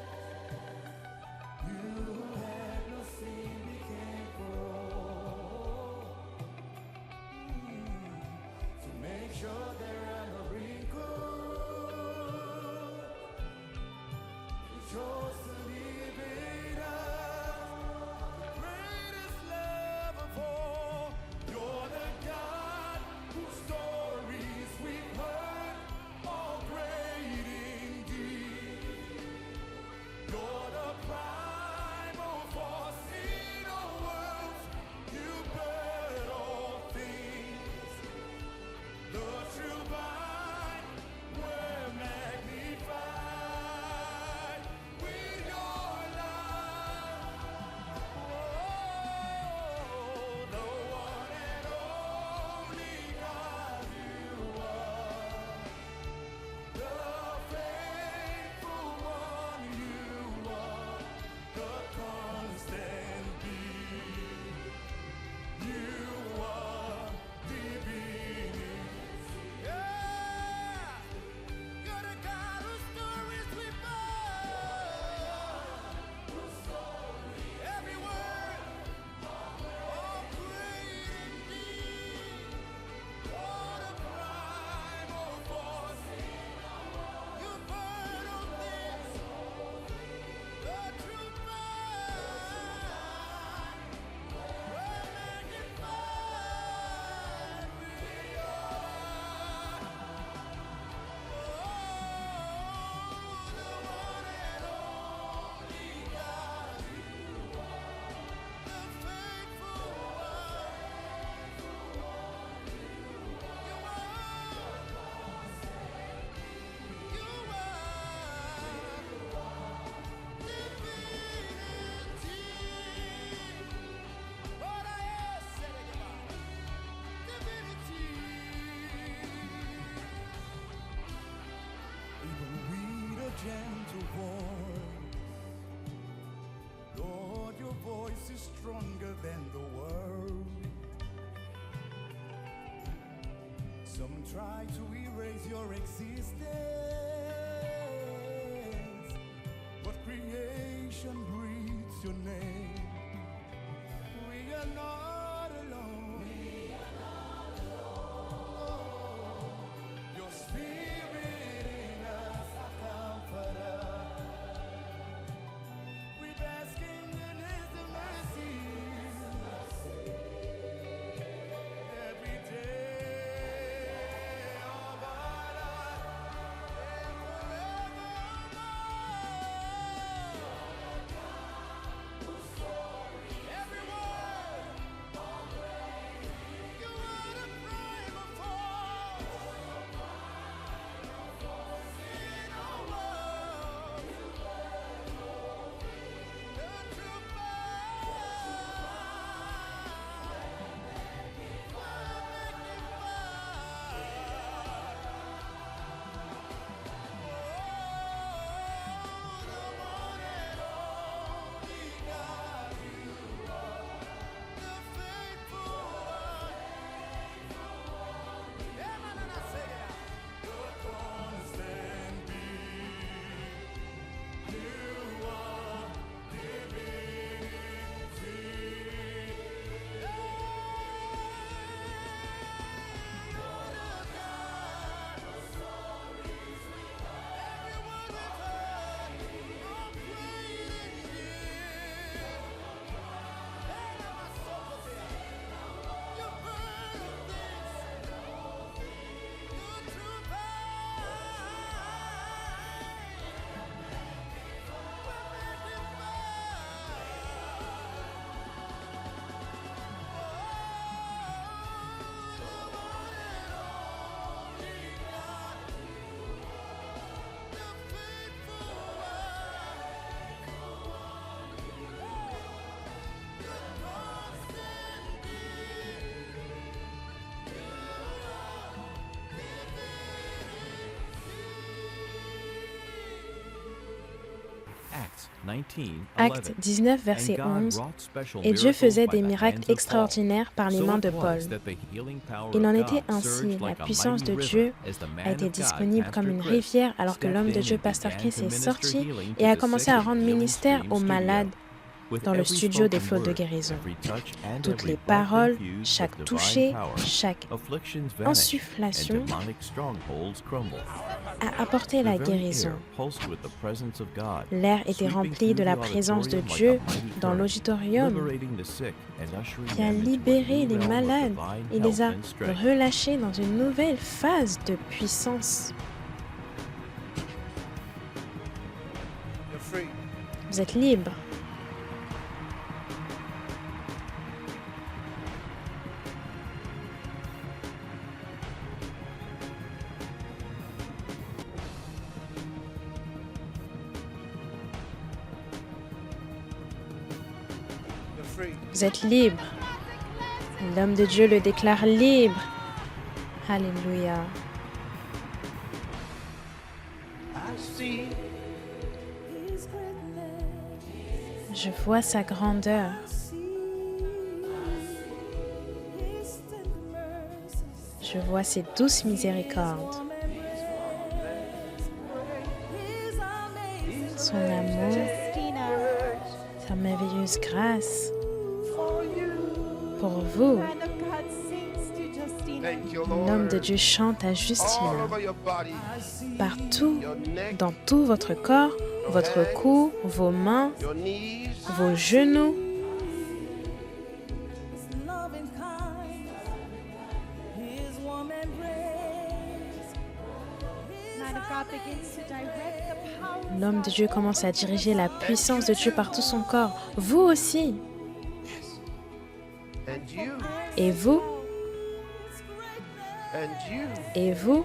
you have no sin became for. To make sure there are no wrinkles, you chose to live it up. The greatest love of all, you're the God whose stories we've heard, all great indeed. You're the primal force in all worlds, you bird all things. The true vine were magnified with your love. Oh, the one and only God you are, the faithful one you are, the constant being. You are the beginning. Yeah, you're the God whose stories we every word, all great indeed. What a primal force, you burn all things, the truth vine, we're magnified with your gentle voice, Lord, your voice is stronger than the world. Some try to erase your existence, but creation breathes your name. We are not alone. Your spirit in us, a comforter. We bask in goodness and mercy every day of our life and forevermore. Acte 19, verset 11. Et Dieu faisait des miracles extraordinaires par les mains de Paul. Il en était ainsi. La puissance de Dieu a été disponible comme une rivière alors que l'homme de Dieu, Pasteur Chris, est sorti et a commencé à rendre ministère aux malades dans le studio des flots de guérison. Toutes les paroles, chaque toucher, chaque insufflation a apporté la guérison. L'air était rempli de la présence de Dieu dans l'auditorium qui a libéré les malades et les a relâchés dans une nouvelle phase de puissance. Vous êtes libre. Vous êtes libre. L'homme de Dieu le déclare libre. Alléluia. Je vois sa grandeur. Je vois ses douces miséricordes. Son amour, sa merveilleuse grâce. Pour vous, l'homme de Dieu chante à Justina. Partout, dans tout votre corps, votre cou, vos mains, vos genoux. L'homme de Dieu commence à diriger la puissance de Dieu par tout son corps. Vous aussi. Et vous? Et vous?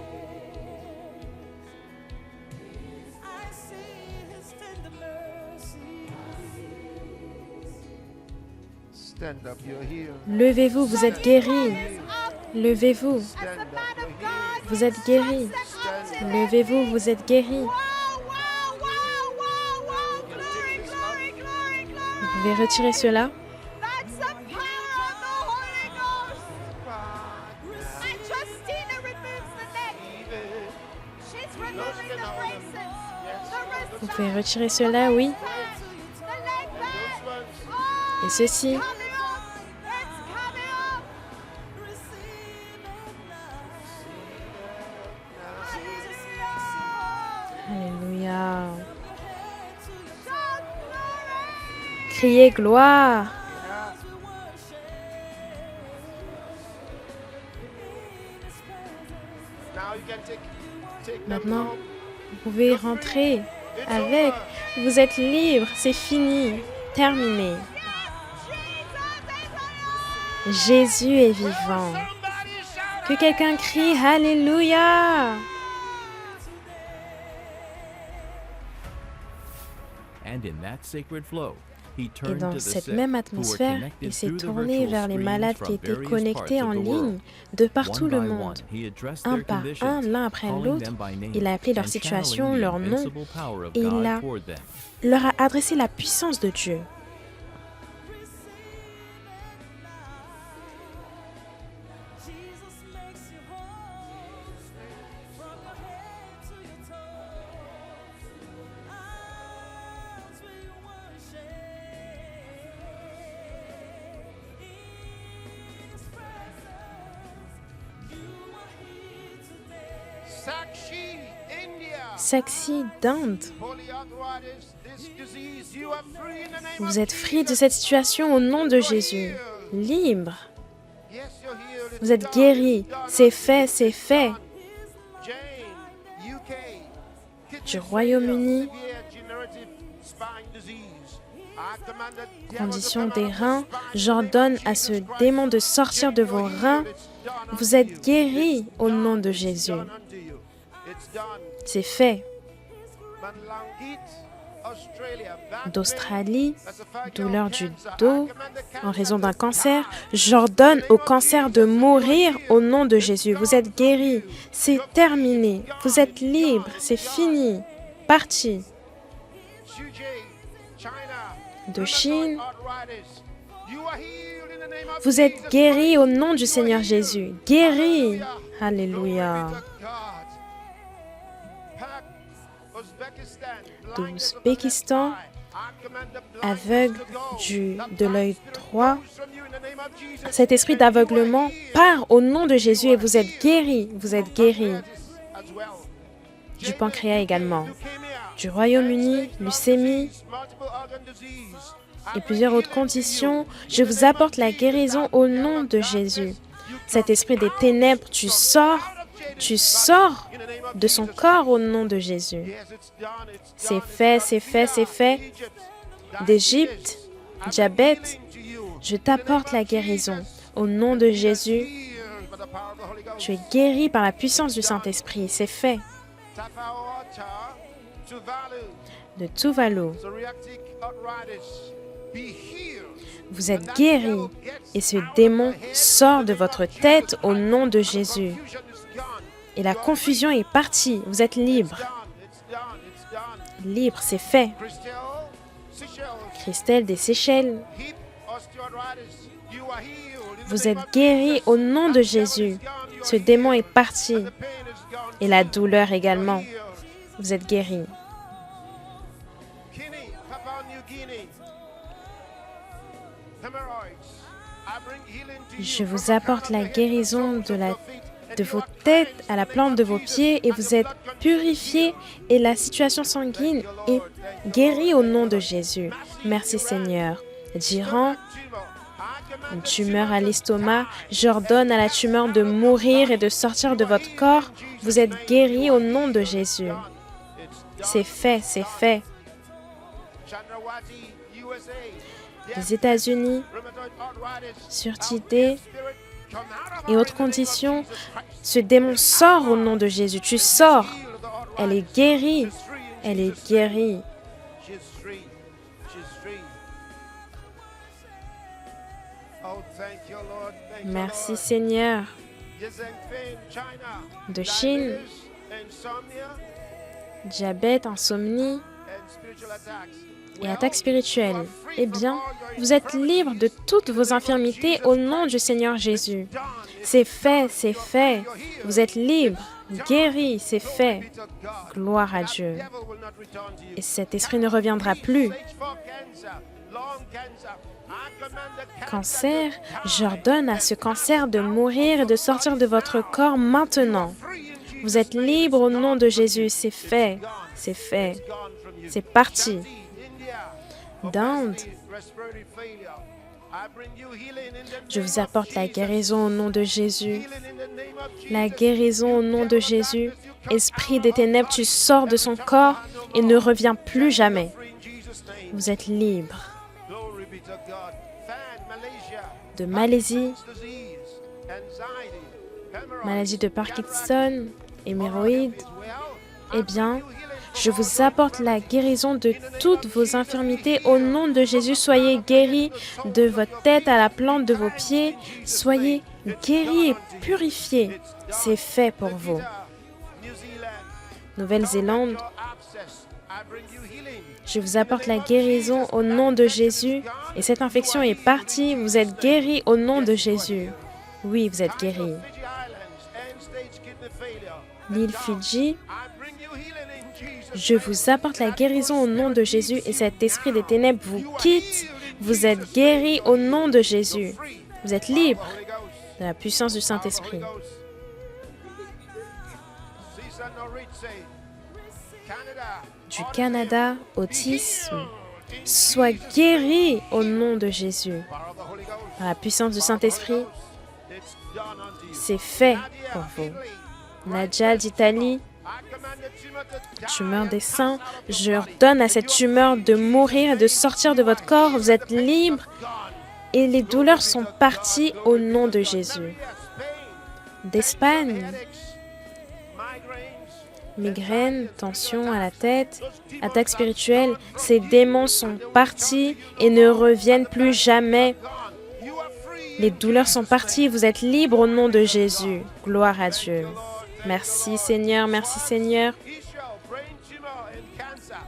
Levez-vous, vous êtes guéris. Levez-vous. Vous êtes guéris. Levez-vous, vous êtes guéris. Vous pouvez retirer cela. Vous pouvez retirer cela, oui. Et ceci. Alléluia. Criez gloire. Maintenant, vous pouvez rentrer avec. Vous êtes libre, c'est fini, terminé. Jésus est vivant. Que quelqu'un crie Alléluia. Et dans cette même atmosphère, il s'est tourné vers les malades qui étaient connectés en ligne de partout le monde. Un par un, l'un après l'autre, il a appelé leur situation, leur nom, et il leur a adressé la puissance de Dieu. Saxi d'Inde. Vous êtes free de cette situation au nom de Jésus. Libre. Vous êtes guéri. C'est fait, c'est fait. Du Royaume-Uni. Condition des reins. J'ordonne à ce démon de sortir de vos reins. Vous êtes guéri au nom de Jésus. C'est fait. D'Australie, douleur du dos en raison d'un cancer, j'ordonne au cancer de mourir au nom de Jésus. Vous êtes guéris, c'est terminé, vous êtes libre, c'est fini, parti. de Chine, vous êtes guéris au nom du Seigneur Jésus. Guéris. Alléluia. D'Ouzbékistan, aveugle de l'œil droit. Cet esprit d'aveuglement part au nom de Jésus et vous êtes guéris. Vous êtes guéris. Du pancréas également. Du Royaume-Uni, leucémie et plusieurs autres conditions. Je vous apporte la guérison au nom de Jésus. Cet esprit des ténèbres, tu sors de son corps au nom de Jésus. C'est fait, c'est fait, c'est fait. D'Égypte, diabète, je t'apporte la guérison au nom de Jésus. Tu es guéri par la puissance du Saint-Esprit, c'est fait. De Tuvalu, vous êtes guéri et ce démon sort de votre tête au nom de Jésus. Et la confusion est partie, vous êtes libre. Libre, c'est fait. Christelle des Seychelles, vous êtes guéri au nom de Jésus. Ce démon est parti. Et la douleur également. Vous êtes guéri. Je vous apporte la guérison de vos têtes à la plante de vos pieds et vous êtes purifiés et la situation sanguine est guérie au nom de Jésus. Merci Seigneur. D'Iran, une tumeur à l'estomac, j'ordonne à la tumeur de mourir et de sortir de votre corps. Vous êtes guéris au nom de Jésus. C'est fait, c'est fait. Les États-Unis, surdité et autres conditions, ce démon sort au nom de Jésus. Tu sors. Elle est guérie. Elle est guérie. Merci Seigneur. De Chine, diabète, insomnie et attaques spirituelles. Eh bien, vous êtes libre de toutes vos infirmités au nom du Seigneur Jésus. C'est fait, c'est fait. Vous êtes libre, guéri, c'est fait. Gloire à Dieu. Et cet esprit ne reviendra plus. Cancer, j'ordonne à ce cancer de mourir et de sortir de votre corps maintenant. Vous êtes libre au nom de Jésus. C'est fait, c'est fait. C'est parti. D'Inde, je vous apporte la guérison au nom de Jésus. La guérison au nom de Jésus. Esprit des ténèbres, tu sors de son corps et ne reviens plus jamais. Vous êtes libre. De Malaisie, maladie de Parkinson, hémorroïdes, eh bien, je vous apporte la guérison de toutes vos infirmités au nom de Jésus. Soyez guéris de votre tête à la plante de vos pieds. Soyez guéris et purifiés. C'est fait pour vous. Nouvelle-Zélande, je vous apporte la guérison au nom de Jésus. Et cette infection est partie. Vous êtes guéris au nom de Jésus. Oui, vous êtes guéris. L'île Fidji, je vous apporte la guérison au nom de Jésus et cet esprit des ténèbres vous quitte. Vous êtes guéris au nom de Jésus. Vous êtes libre de la puissance du Saint-Esprit. Du Canada, autisme, sois guéri au nom de Jésus. Par la puissance du Saint-Esprit, c'est fait pour vous. Nadia d'Italie, tumeur des seins, j'ordonne à cette tumeur de mourir et de sortir de votre corps. Vous êtes libre et les douleurs sont parties au nom de Jésus. D'Espagne, migraine, tension à la tête, attaque spirituelle, ces démons sont partis et ne reviennent plus jamais. Les douleurs sont parties, vous êtes libre au nom de Jésus. Gloire à Dieu. Merci Seigneur, merci Seigneur.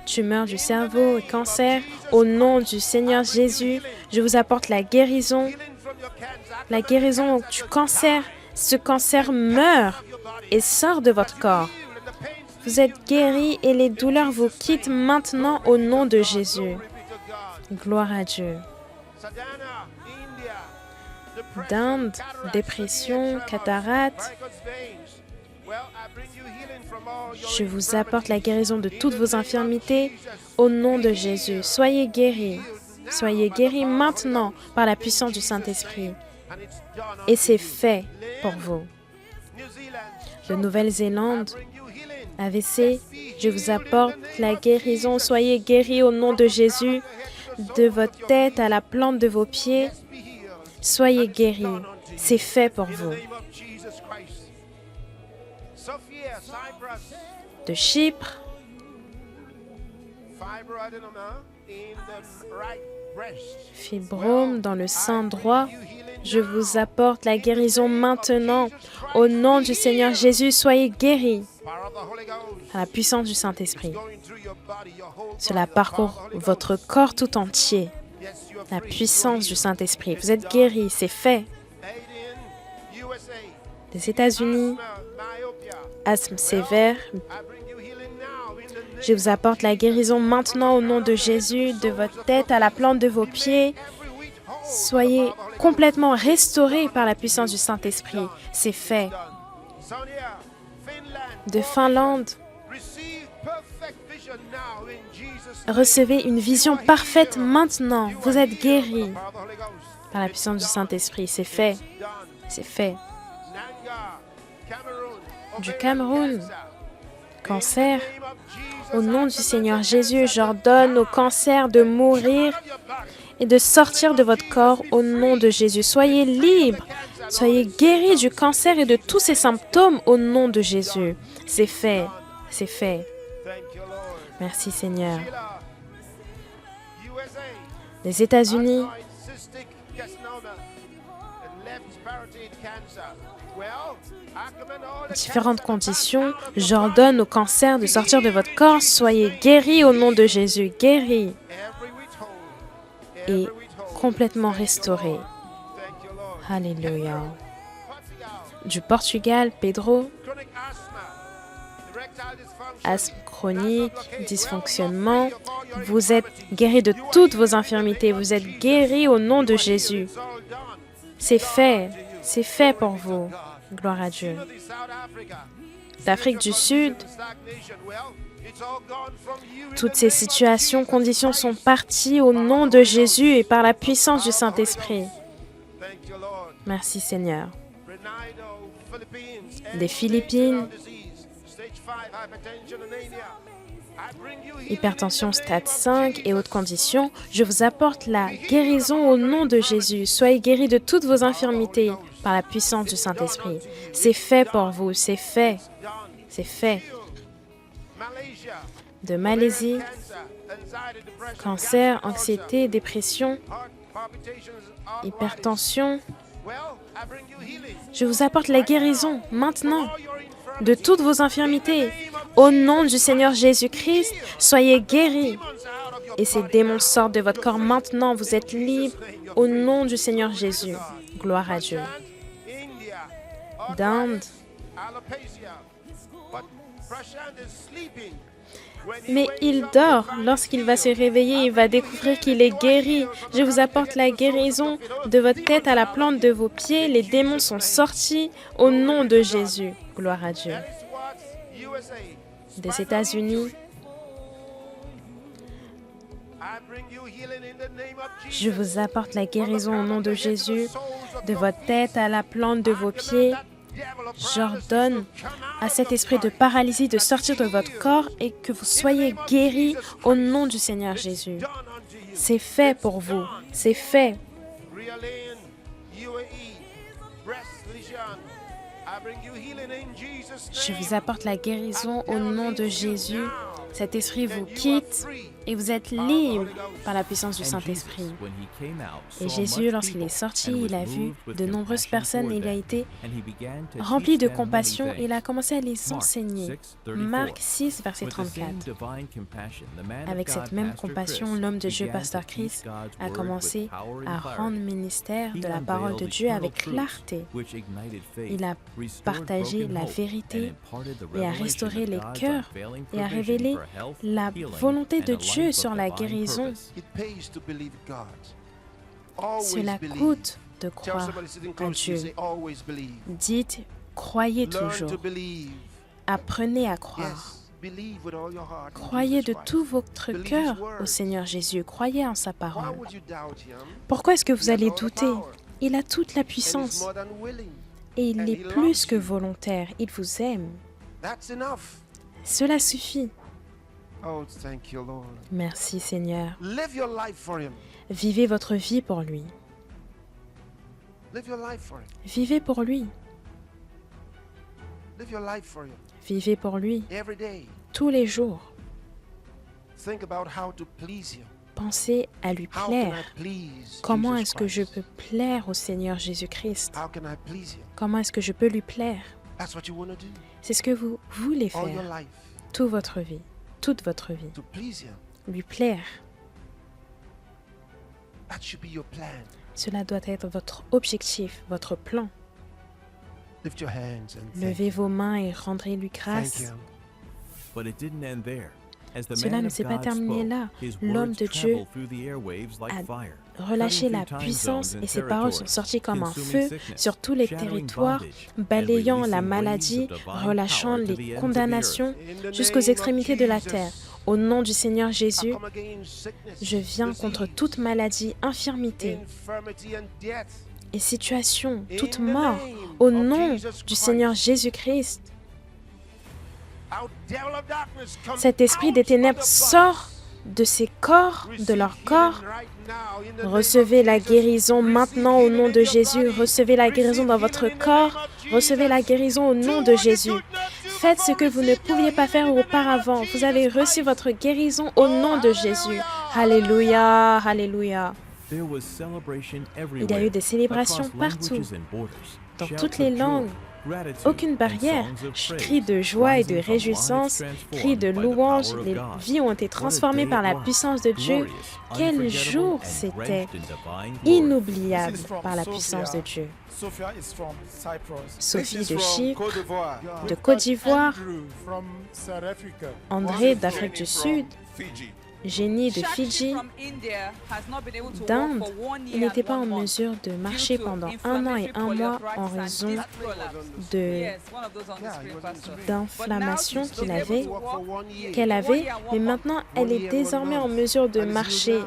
tumeurs du cerveau et cancer. Au nom du Seigneur Jésus, je vous apporte la guérison du cancer. Ce cancer meurt et sort de votre corps. Vous êtes guéris et les douleurs vous quittent maintenant au nom de Jésus. Gloire à Dieu. D'Inde, dépression, cataracte. Je vous apporte la guérison de toutes vos infirmités au nom de Jésus. Soyez guéris. Soyez guéris maintenant par la puissance du Saint-Esprit. Et c'est fait pour vous. De Nouvelle-Zélande, AVC, je vous apporte la guérison. Soyez guéris au nom de Jésus. De votre tête à la plante de vos pieds, soyez guéris. C'est fait pour vous. De Chypre, fibrome dans le sein droit, je vous apporte la guérison maintenant. Au nom du Seigneur Jésus, soyez guéris. À la puissance du Saint-Esprit. Cela parcourt votre corps tout entier. La puissance du Saint-Esprit. Vous êtes guéris, c'est fait. Des États-Unis, asthme sévère. Je vous apporte la guérison maintenant au nom de Jésus, de votre tête à la plante de vos pieds. Soyez complètement restaurés par la puissance du Saint-Esprit. C'est fait. De Finlande, recevez une vision parfaite maintenant. Vous êtes guéris par la puissance du Saint-Esprit. C'est fait. C'est fait. Du Cameroun, cancer. Au nom du Seigneur Jésus, j'ordonne au cancer de mourir et de sortir de votre corps au nom de Jésus. Soyez libres. Soyez guéris du cancer et de tous ses symptômes au nom de Jésus. C'est fait. C'est fait. Merci Seigneur. Les États-Unis, différentes conditions, j'ordonne au cancer de sortir de votre corps. Soyez guéris au nom de Jésus. Guéris et complètement restaurés. Alléluia. Du Portugal, Pedro, asthme chronique, dysfonctionnement. Vous êtes guéris de toutes vos infirmités. Vous êtes guéris au nom de Jésus. C'est fait. C'est fait pour vous. Gloire à Dieu. D'Afrique du Sud, toutes ces situations, conditions sont parties au nom de Jésus et par la puissance du Saint-Esprit. Merci Seigneur. Des Philippines, hypertension stade 5 et autres conditions, je vous apporte la guérison au nom de Jésus. Soyez guéris de toutes vos infirmités par la puissance du Saint-Esprit. C'est fait pour vous, c'est fait. C'est fait. De Malaisie, cancer, anxiété, dépression, hypertension. Je vous apporte la guérison maintenant de toutes vos infirmités. Au nom du Seigneur Jésus-Christ, soyez guéris. Et ces démons sortent de votre corps maintenant. Vous êtes libres au nom du Seigneur Jésus. Gloire à Dieu. D'Inde. Mais il dort. Lorsqu'il va se réveiller, il va découvrir qu'il est guéri. Je vous apporte la guérison de votre tête à la plante de vos pieds. Les démons sont sortis au nom de Jésus. Gloire à Dieu. Des États-Unis, je vous apporte la guérison au nom de Jésus, de votre tête à la plante de vos pieds. J'ordonne à cet esprit de paralysie de sortir de votre corps et que vous soyez guéris au nom du Seigneur Jésus. C'est fait pour vous. C'est fait. Je vous apporte la guérison au nom de Jésus. Cet esprit vous quitte et vous êtes libre par la puissance du Saint-Esprit. Et Jésus, lorsqu'il est sorti, il a vu de nombreuses personnes et il a été rempli de compassion et il a commencé à les enseigner. Marc 6, verset 34. Avec cette même compassion, l'homme de Dieu, Pasteur Chris, a commencé à rendre ministère de la parole de Dieu avec clarté. Il a partagé la vérité et a restauré les cœurs et a révélé la volonté de Dieu sur la guérison. Cela coûte de croire en Dieu. Dites, croyez toujours. Apprenez à croire. Croyez de tout votre cœur au Seigneur Jésus. Croyez en sa parole. Pourquoi est-ce que vous allez douter? Il a toute la puissance et il est plus que volontaire. Il vous aime. Cela suffit. Merci Seigneur. Vivez votre vie pour lui. Vivez pour lui. Vivez pour lui tous les jours. Pensez à lui plaire. Comment est-ce que je peux plaire au Seigneur Jésus-Christ? Comment est-ce que je peux lui plaire? C'est ce que vous voulez faire toute votre vie. Lui plaire. Cela doit être votre objectif, votre plan. Levez vos mains et rendez-lui grâce. Cela ne s'est pas terminé là. L'homme de Dieu a relâché la puissance et ses paroles sont sorties comme un feu sur tous les territoires, balayant la maladie, relâchant les condamnations jusqu'aux extrémités de la terre. Au nom du Seigneur Jésus, je viens contre toute maladie, infirmité et situation, toute mort. Au nom du Seigneur Jésus-Christ, cet esprit des ténèbres sort de ces corps, de leur corps. Recevez la guérison maintenant au nom de Jésus. Recevez la guérison dans votre corps. Recevez la guérison au nom de Jésus. Faites ce que vous ne pouviez pas faire auparavant. Vous avez reçu votre guérison au nom de Jésus. Alléluia, alléluia. Il y a eu des célébrations partout, dans toutes les langues. Aucune barrière. Cris de joie et de réjouissance, cris de louange. Les vies ont été transformées par la puissance de Dieu. Quel jour c'était! Inoubliable par la puissance de Dieu. Sophie de Chypre, de Côte d'Ivoire, André d'Afrique du Sud, Génie de Fidji, d'Inde, il n'était pas en mesure de marcher pendant 1 an et 1 mois en raison d'inflammation qu'elle avait, mais maintenant elle est désormais en mesure de marcher.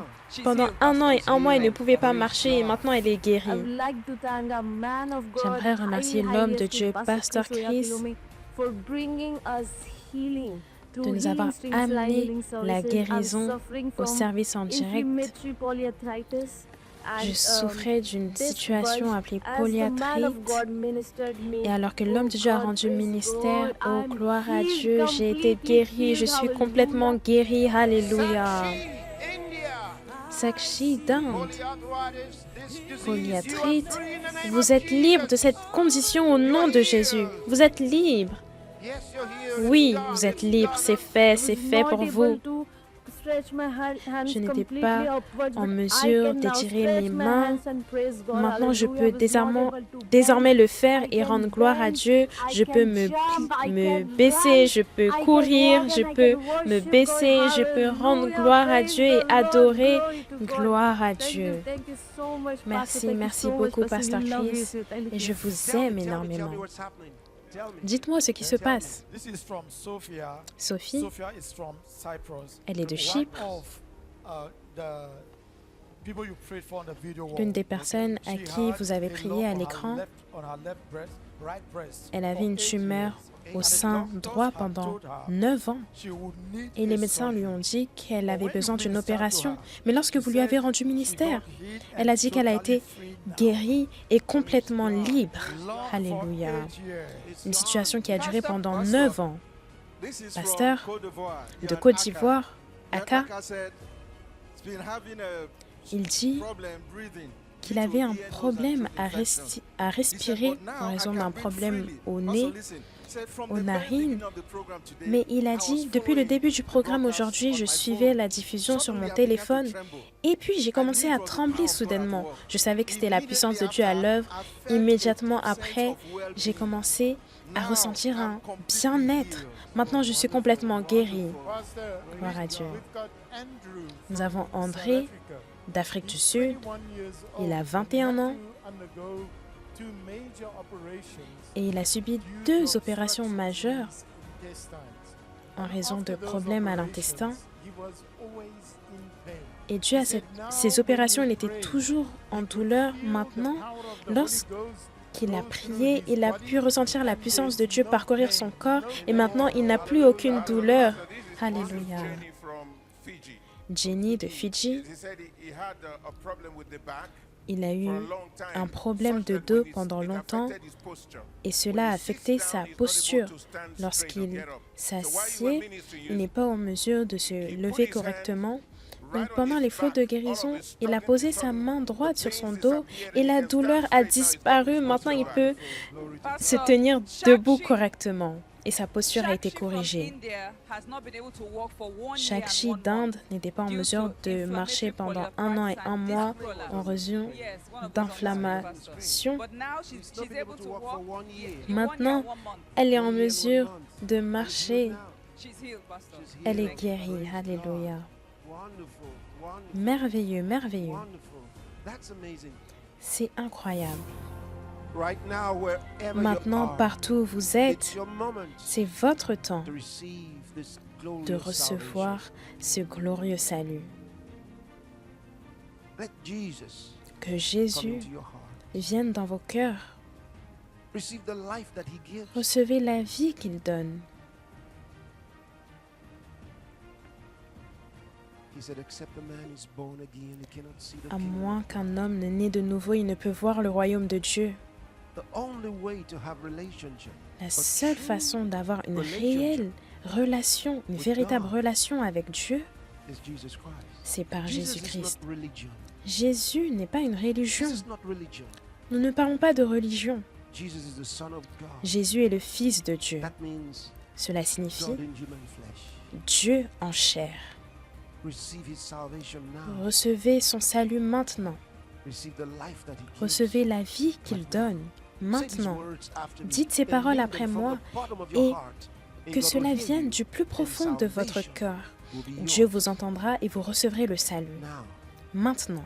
Pendant 1 an et 1 mois, elle ne pouvait pas marcher et maintenant elle est guérie. J'aimerais remercier l'homme de Dieu, Pasteur Chris, de nous avoir amené la guérison au service en direct. Je souffrais d'une situation appelée polyarthrite et alors que l'homme de Dieu a rendu ministère, oh gloire à Dieu, j'ai été guérie, je suis complètement guérie, alléluia. Sakshi d'Inde, polyarthrite, vous êtes libre de cette condition au nom de Jésus. Vous êtes libre. Oui, vous êtes libre, c'est fait pour vous. Je n'étais pas en mesure d'étirer mes mains. Maintenant, je peux désormais le faire et rendre gloire à Dieu. Je peux me baisser, je peux courir, je peux me baisser, je peux rendre gloire à Dieu et adorer. Gloire à Dieu. Merci beaucoup, Pasteur Chris. Et je vous aime énormément. Dites-moi ce qui se passe. Sophie, elle est de Chypre. L'une des personnes à qui vous avez prié à l'écran, elle avait une tumeur au sein droit pendant 9 ans. Et les médecins lui ont dit qu'elle avait besoin d'une opération. Mais lorsque vous lui avez rendu ministère, elle a dit qu'elle a été guérie et complètement libre. Alléluia. Une situation qui a duré pendant 9 ans. Pasteur de Côte d'Ivoire, Aka, il dit qu'il avait un problème à respirer en raison d'un problème au nez, aux narines. Mais il a dit, depuis le début du programme aujourd'hui, je suivais la diffusion sur mon téléphone et puis j'ai commencé à trembler soudainement. Je savais que c'était la puissance de Dieu à l'œuvre. Immédiatement après, j'ai commencé à ressentir un bien-être. Maintenant, je suis complètement guérie. Gloire à Dieu. Nous avons André d'Afrique du Sud. Il a 21 ans et il a subi 2 opérations majeures en raison de problèmes à l'intestin. Et dû à ces opérations, il était toujours en douleur. Maintenant, lorsqu'il a prié, il a pu ressentir la puissance de Dieu parcourir son corps et maintenant, il n'a plus aucune douleur. Alléluia. Jenny de Fidji, il a eu un problème de dos pendant longtemps et cela a affecté sa posture. Lorsqu'il s'assied, il n'est pas en mesure de se lever correctement. Donc pendant les flots de guérison, il a posé sa main droite sur son dos et la douleur a disparu. Maintenant, il peut se tenir debout correctement et sa posture a été corrigée. Shakshi d'Inde n'était pas en mesure de marcher pendant 1 an et 1 mois en raison d'inflammation. Maintenant, elle est en mesure de marcher. Elle est guérie. Alléluia. Merveilleux, merveilleux. C'est incroyable. Maintenant, partout où vous êtes, c'est votre temps de recevoir ce glorieux salut. Que Jésus vienne dans vos cœurs. Recevez la vie qu'il donne. À moins qu'un homme ne naît de nouveau, il ne peut voir le royaume de Dieu. La seule façon d'avoir une réelle relation, une véritable relation avec Dieu, c'est par Jésus-Christ. Jésus n'est pas une religion. Nous ne parlons pas de religion. Jésus est le Fils de Dieu. Cela signifie Dieu en chair. Recevez son salut maintenant. Recevez la vie qu'il donne maintenant. Dites ces paroles après moi et que cela vienne du plus profond de votre cœur. Dieu vous entendra et vous recevrez le salut. Maintenant,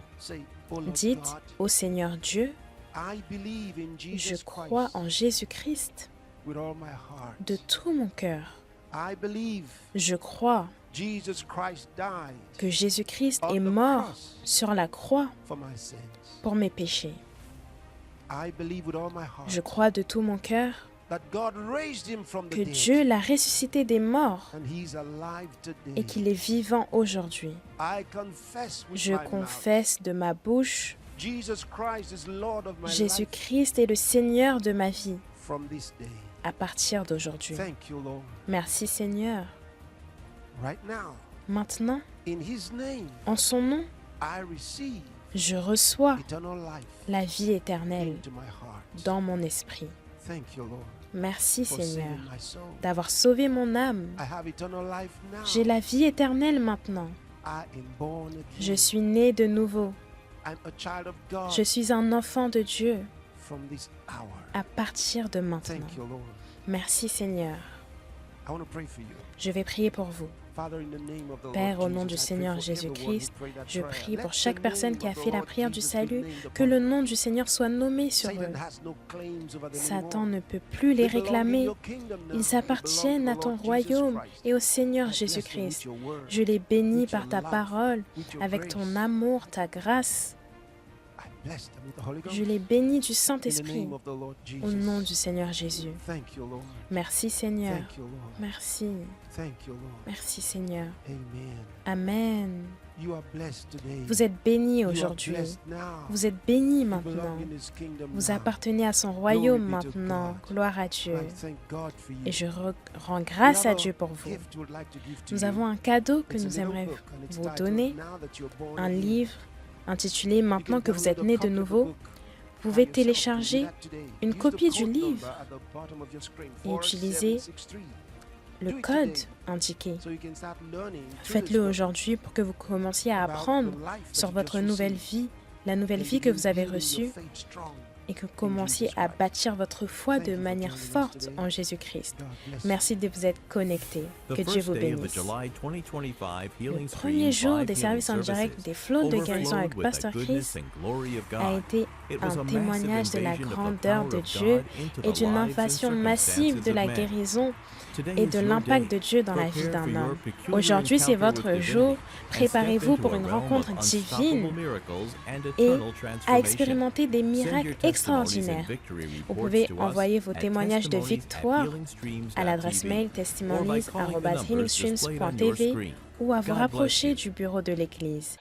dites au Seigneur Dieu, je crois en Jésus-Christ de tout mon cœur. Je crois que Jésus-Christ est mort sur la croix pour mes péchés. Je crois de tout mon cœur que Dieu l'a ressuscité des morts et qu'il est vivant aujourd'hui. Je confesse de ma bouche, Jésus-Christ est le Seigneur de ma vie à partir d'aujourd'hui. Merci Seigneur. Maintenant, en son nom, je reçois la vie éternelle dans mon esprit. Merci Seigneur d'avoir sauvé mon âme. J'ai la vie éternelle maintenant. Je suis né de nouveau. Je suis un enfant de Dieu à partir de maintenant. Merci Seigneur. Je vais prier pour vous. Père, au nom du Seigneur Jésus-Christ, je prie pour chaque personne qui a fait la prière du salut, que le nom du Seigneur soit nommé sur eux. Satan ne peut plus les réclamer. Ils appartiennent à ton royaume et au Seigneur Jésus-Christ. Je les bénis par ta parole, avec ton amour, ta grâce. Je les bénis du Saint-Esprit, au nom du Seigneur Jésus. Merci Seigneur. Merci. Merci Seigneur. Amen. Vous êtes bénis aujourd'hui. Vous êtes bénis maintenant. Vous appartenez à son royaume maintenant. Gloire à Dieu. Et je rends grâce à Dieu pour vous. Nous avons un cadeau que nous aimerions vous donner, un livre intitulé « Maintenant que vous êtes nés de nouveau ». Vous pouvez télécharger une copie du livre et utiliser le code indiqué. Faites-le aujourd'hui pour que vous commenciez à apprendre sur votre nouvelle vie, la nouvelle vie que vous avez reçue, et que vous commenciez à bâtir votre foi de manière forte en Jésus-Christ. Merci de vous être connectés. Que Dieu vous bénisse. Le premier jour des services en direct des flots de guérison avec Pasteur Chris a été un témoignage de la grandeur de Dieu et d'une invasion massive de la guérison et de l'impact de Dieu dans la vie d'un homme. Aujourd'hui, c'est votre jour. Préparez-vous pour une rencontre divine et à expérimenter des miracles extraordinaires. Vous pouvez envoyer vos témoignages de victoire à l'adresse mail testimonies@healingstreams.tv ou à vous rapprocher du bureau de l'Église.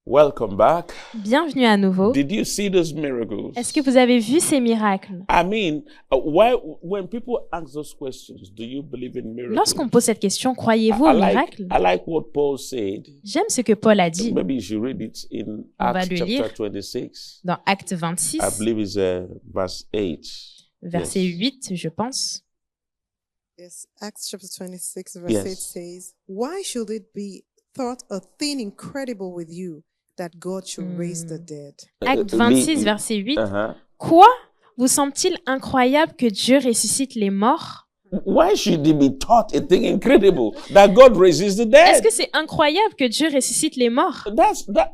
Welcome back. Bienvenue à nouveau. Did you see those miracles? Est-ce que vous avez vu ces miracles? I mean, when people ask those questions, do you believe in miracles? Lorsqu'on pose cette question, croyez-vous aux miracles? I like what Paul said. J'aime ce que Paul a dit. Maybe you should read it in On va Acts le lire chapter 26. Dans Actes 26, I believe it's verse 8. verset Yes. 8, je pense. Yes, Acts chapter 26, verse Yes. 8 says, "Why should it be thought a thing incredible with you that God should raise the dead?" Acte 26, verset 8. Uh-huh. Quoi? Vous semble-t-il incroyable que Dieu ressuscite les morts? Why should it be taught a thing incredible that God raises the Est-ce dead? que c'est incroyable que Dieu ressuscite les morts?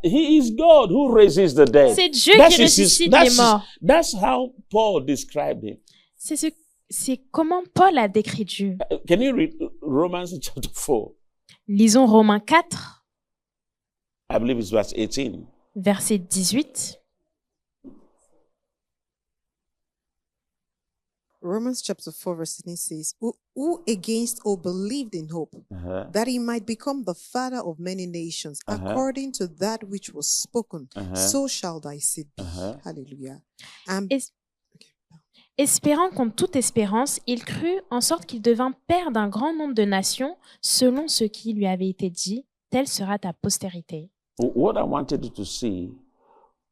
He is God who raises the dead. C'est Dieu qui ressuscite les morts. That's how Paul described him. C'est comment Paul a décrit Dieu. Can you read Romans chapter 4? Lisons Romains 4, I believe it's verse 18. verset 18. Romans chapter 4, verse 18 says, who against all believed in hope, that he might become the father of many nations, according to that which was spoken, so shall thy seed be. Hallelujah. Espérant contre toute espérance, il crut en sorte qu'il devint père d'un grand nombre de nations, selon ce qui lui avait été dit, telle sera ta postérité. What I wanted you to see,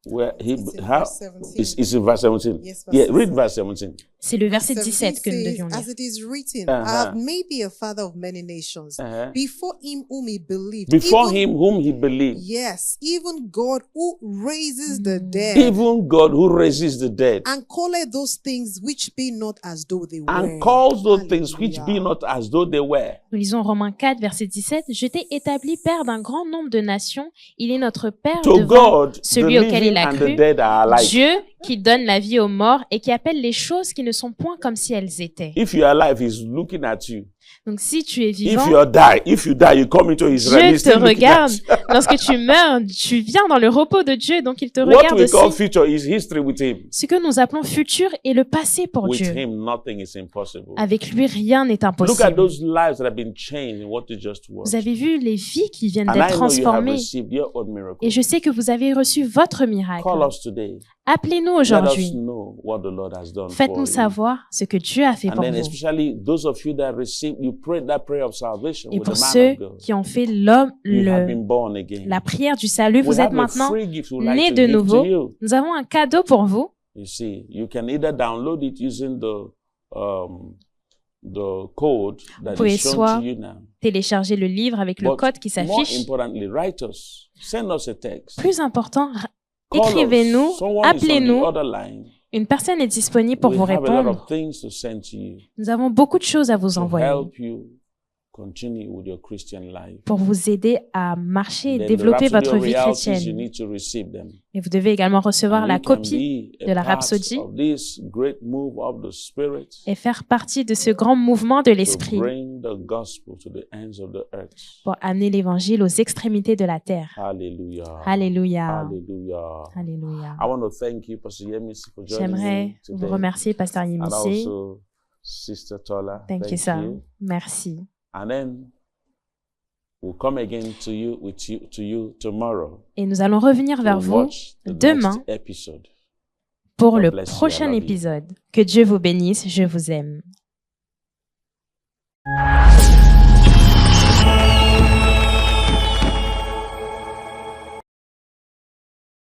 where It's in verse 17. is in verse 17. Yes, verse Yeah, read 17. verse 17. C'est le verset 17 que nous says, devions lire. as it is written, I have made thee a father of many nations, before him whom he believed. Before even- him whom he believed, Yes, even God who raises the dead, even God who raises the dead, and calleth those things which be not as though they were. and calls those things which be Hallelujah. not as though they were. Nous lisons Romains 4, verset 17. « Je t'ai établi père d'un grand nombre de nations. Il est notre père To devant God, the celui auquel living il a and cru. the dead are alike. Dieu qui donne la vie aux morts et qui appelle les choses qui ne sont point comme si elles étaient. » If you are alive, he's looking at you. Donc si tu es If vivant, you die, you come into his realm. Dieu He's te still looking regarde. at you. Lorsque tu meurs, tu viens dans le repos de Dieu, donc il te What regarde we call aussi. future is history with him. Ce que nous appelons futur est le passé pour With Dieu. him, nothing is impossible. Avec lui, rien n'est Look at impossible. those lives that have been changed in what you just watched. Vous avez vu les vies qui viennent And d'être I know you have transformées. received your own miracle. Et je sais que vous avez reçu votre miracle. Call us today. Appelez-nous Let us aujourd'hui. know what the Lord has done for Faites-nous you. savoir ce que Dieu a fait And pour then vous. especially those of you that received, you prayed that prayer of salvation Et with pour the man ceux of God. qui ont fait You have been le, born again. la prière du salut, We vous êtes have a maintenant free gift we'd like nés to de give to nouveau. you. Nous avons un cadeau pour vous. You see, you can either download it using the code that pouvez is shown soit to you now. Téléchargez le livre avec le But code qui more s'affiche. importantly, write us. Send us a text. Plus important, Call us. écrivez-nous, Someone is on appelez-nous. the other line. Une personne est disponible pour We vous have a lot répondre. of things to send to you Nous avons beaucoup de choses à vous to envoyer help you continue with your Christian life. pour vous aider à marcher et Then the développer Rhapsody votre of vie Realities, you chrétienne. need to receive them. Et vous devez également recevoir And la we can copie be de a la part Rhapsodie of this great move of the Spirit et faire partie de ce grand mouvement de to l'Esprit bring the gospel to the ends of the earth. pour amener l'évangile aux extrémités de la terre. Hallelujah. Alléluia. Hallelujah. Alléluia. I want to thank you, Pastor Yemisi, for joining J'aimerais me vous today. remercier, Pasteur And Yemisi. also, Sister Tola. Thank you, sir. Merci. And then we'll come again to you tomorrow. Et nous allons revenir vers to vous watch the demain next episode. pour God le bless you. I prochain love you. épisode. Que Dieu vous bénisse. Je vous aime.